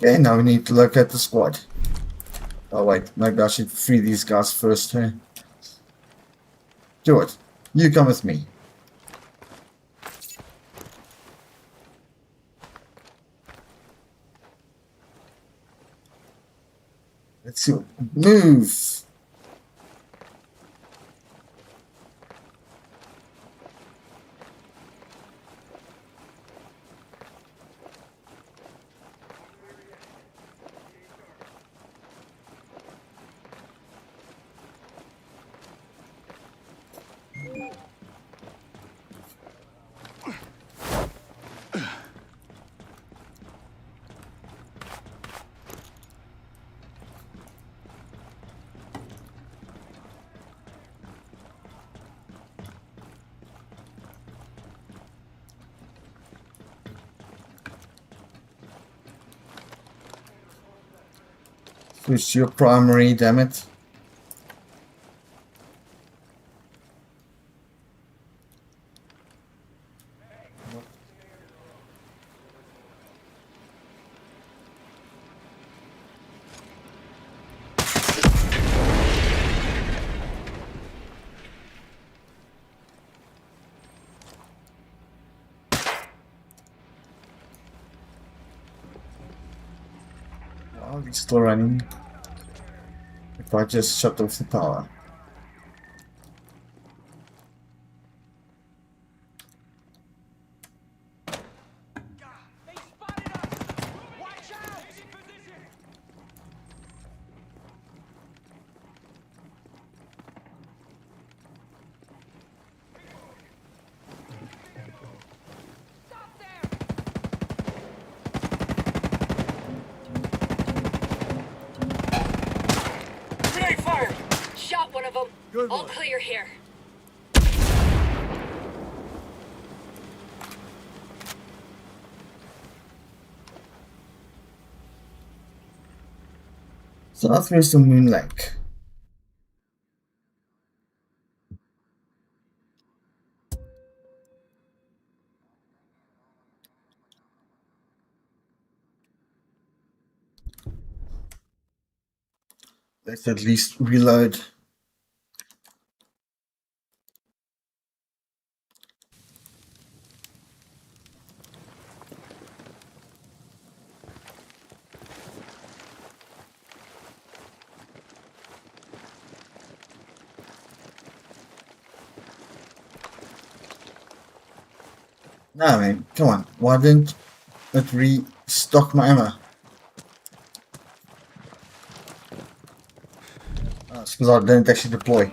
Okay, now we need to look at the squad. Oh wait, maybe I should free these guys first, hey? Do it. You come with me. Let's see. Move! Switch to your primary, damn it. Movie still running. If I just shut off the power. They spotted us! Watch out! Position! Stop there! Grenade fire! Shot one of them. Good All one. clear here. Southwest of Moon Lake. Let's at least reload. Nah, man, come on. Why didn't it restock my ammo? Oh, it's because I didn't actually deploy.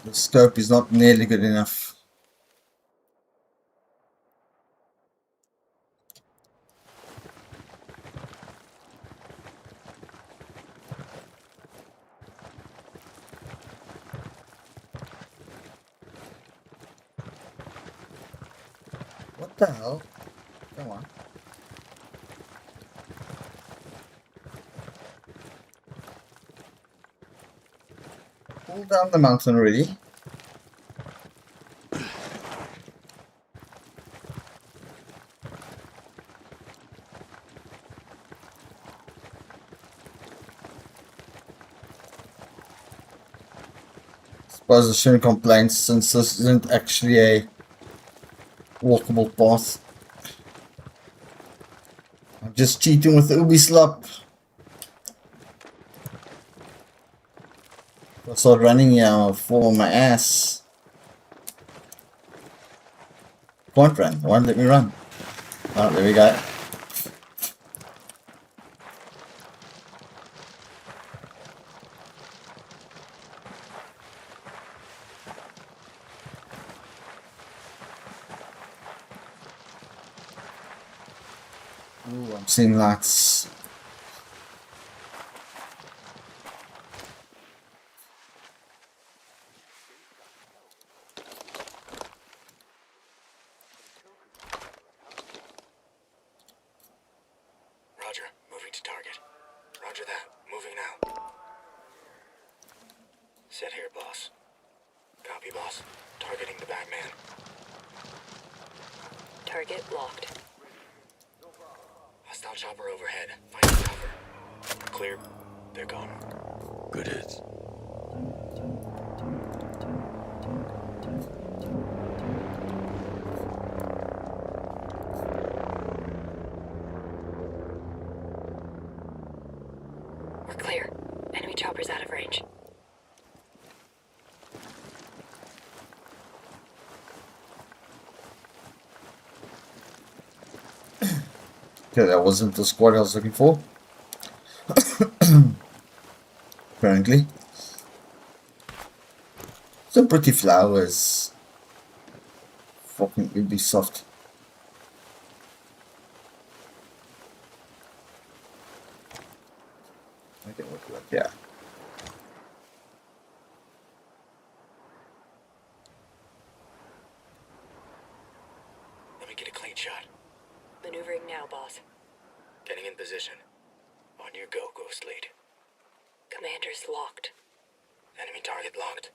The scope is not nearly good enough. What the hell? Come on. Pull down the mountain already. Suppose I shouldn't complain since this isn't actually a walkable path. I'm just cheating with the Ubislop. If I start running here, I'll fall on my ass. Can't run. Won't let me run. Oh, there we go. Ooh, I'm seeing lights. Roger, moving to target. Roger that, moving now. Sit here, boss. Copy, boss. Targeting the Batman. Target locked. Hostile chopper overhead. Find cover. Clear. They're gone. Good hits. We're clear. Enemy chopper's out of range. Okay, that wasn't the squad I was looking for. Apparently. Some pretty flowers. Fucking Ubisoft. Okay, what? Yeah. Let me get a clean shot. Maneuvering now, boss. Getting in position. you go, Ghost Lead. Commander's locked. Enemy target locked.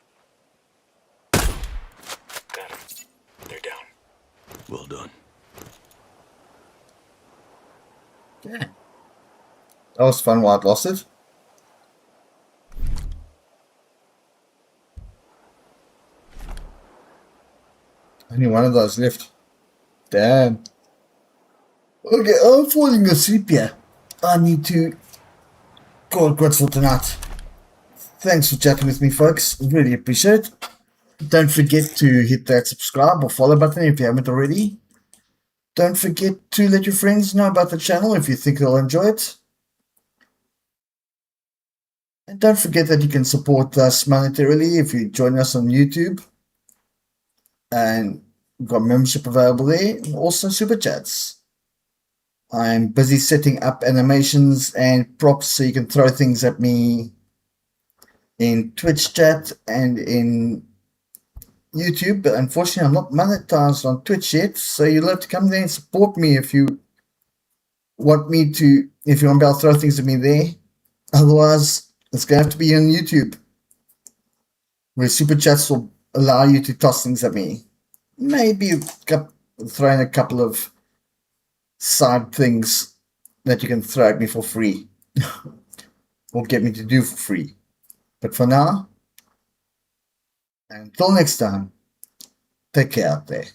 Got him. They're down. Well done. Yeah. That was fun while I lost it. Only one of those left. Damn. Okay, I'm falling asleep here. I need to call it quits for tonight. Thanks for chatting with me, folks. Really appreciate it. Don't forget to hit that subscribe or follow button if you haven't already. Don't forget to let your friends know about the channel if you think they'll enjoy it. And don't forget that you can support us monetarily if you join us on YouTube. And we've got membership available there, and also super chats. I'm busy setting up animations and props so you can throw things at me in Twitch chat and in YouTube, but unfortunately I'm not monetized on Twitch yet, so you'll have to come there and support me if you want me to, if you want to be able to throw things at me there. Otherwise, it's going to have to be on YouTube, where super chats will allow you to toss things at me. Maybe throw in a couple of side things that you can throw at me for free or get me to do for free. But for now, until next time, take care out there.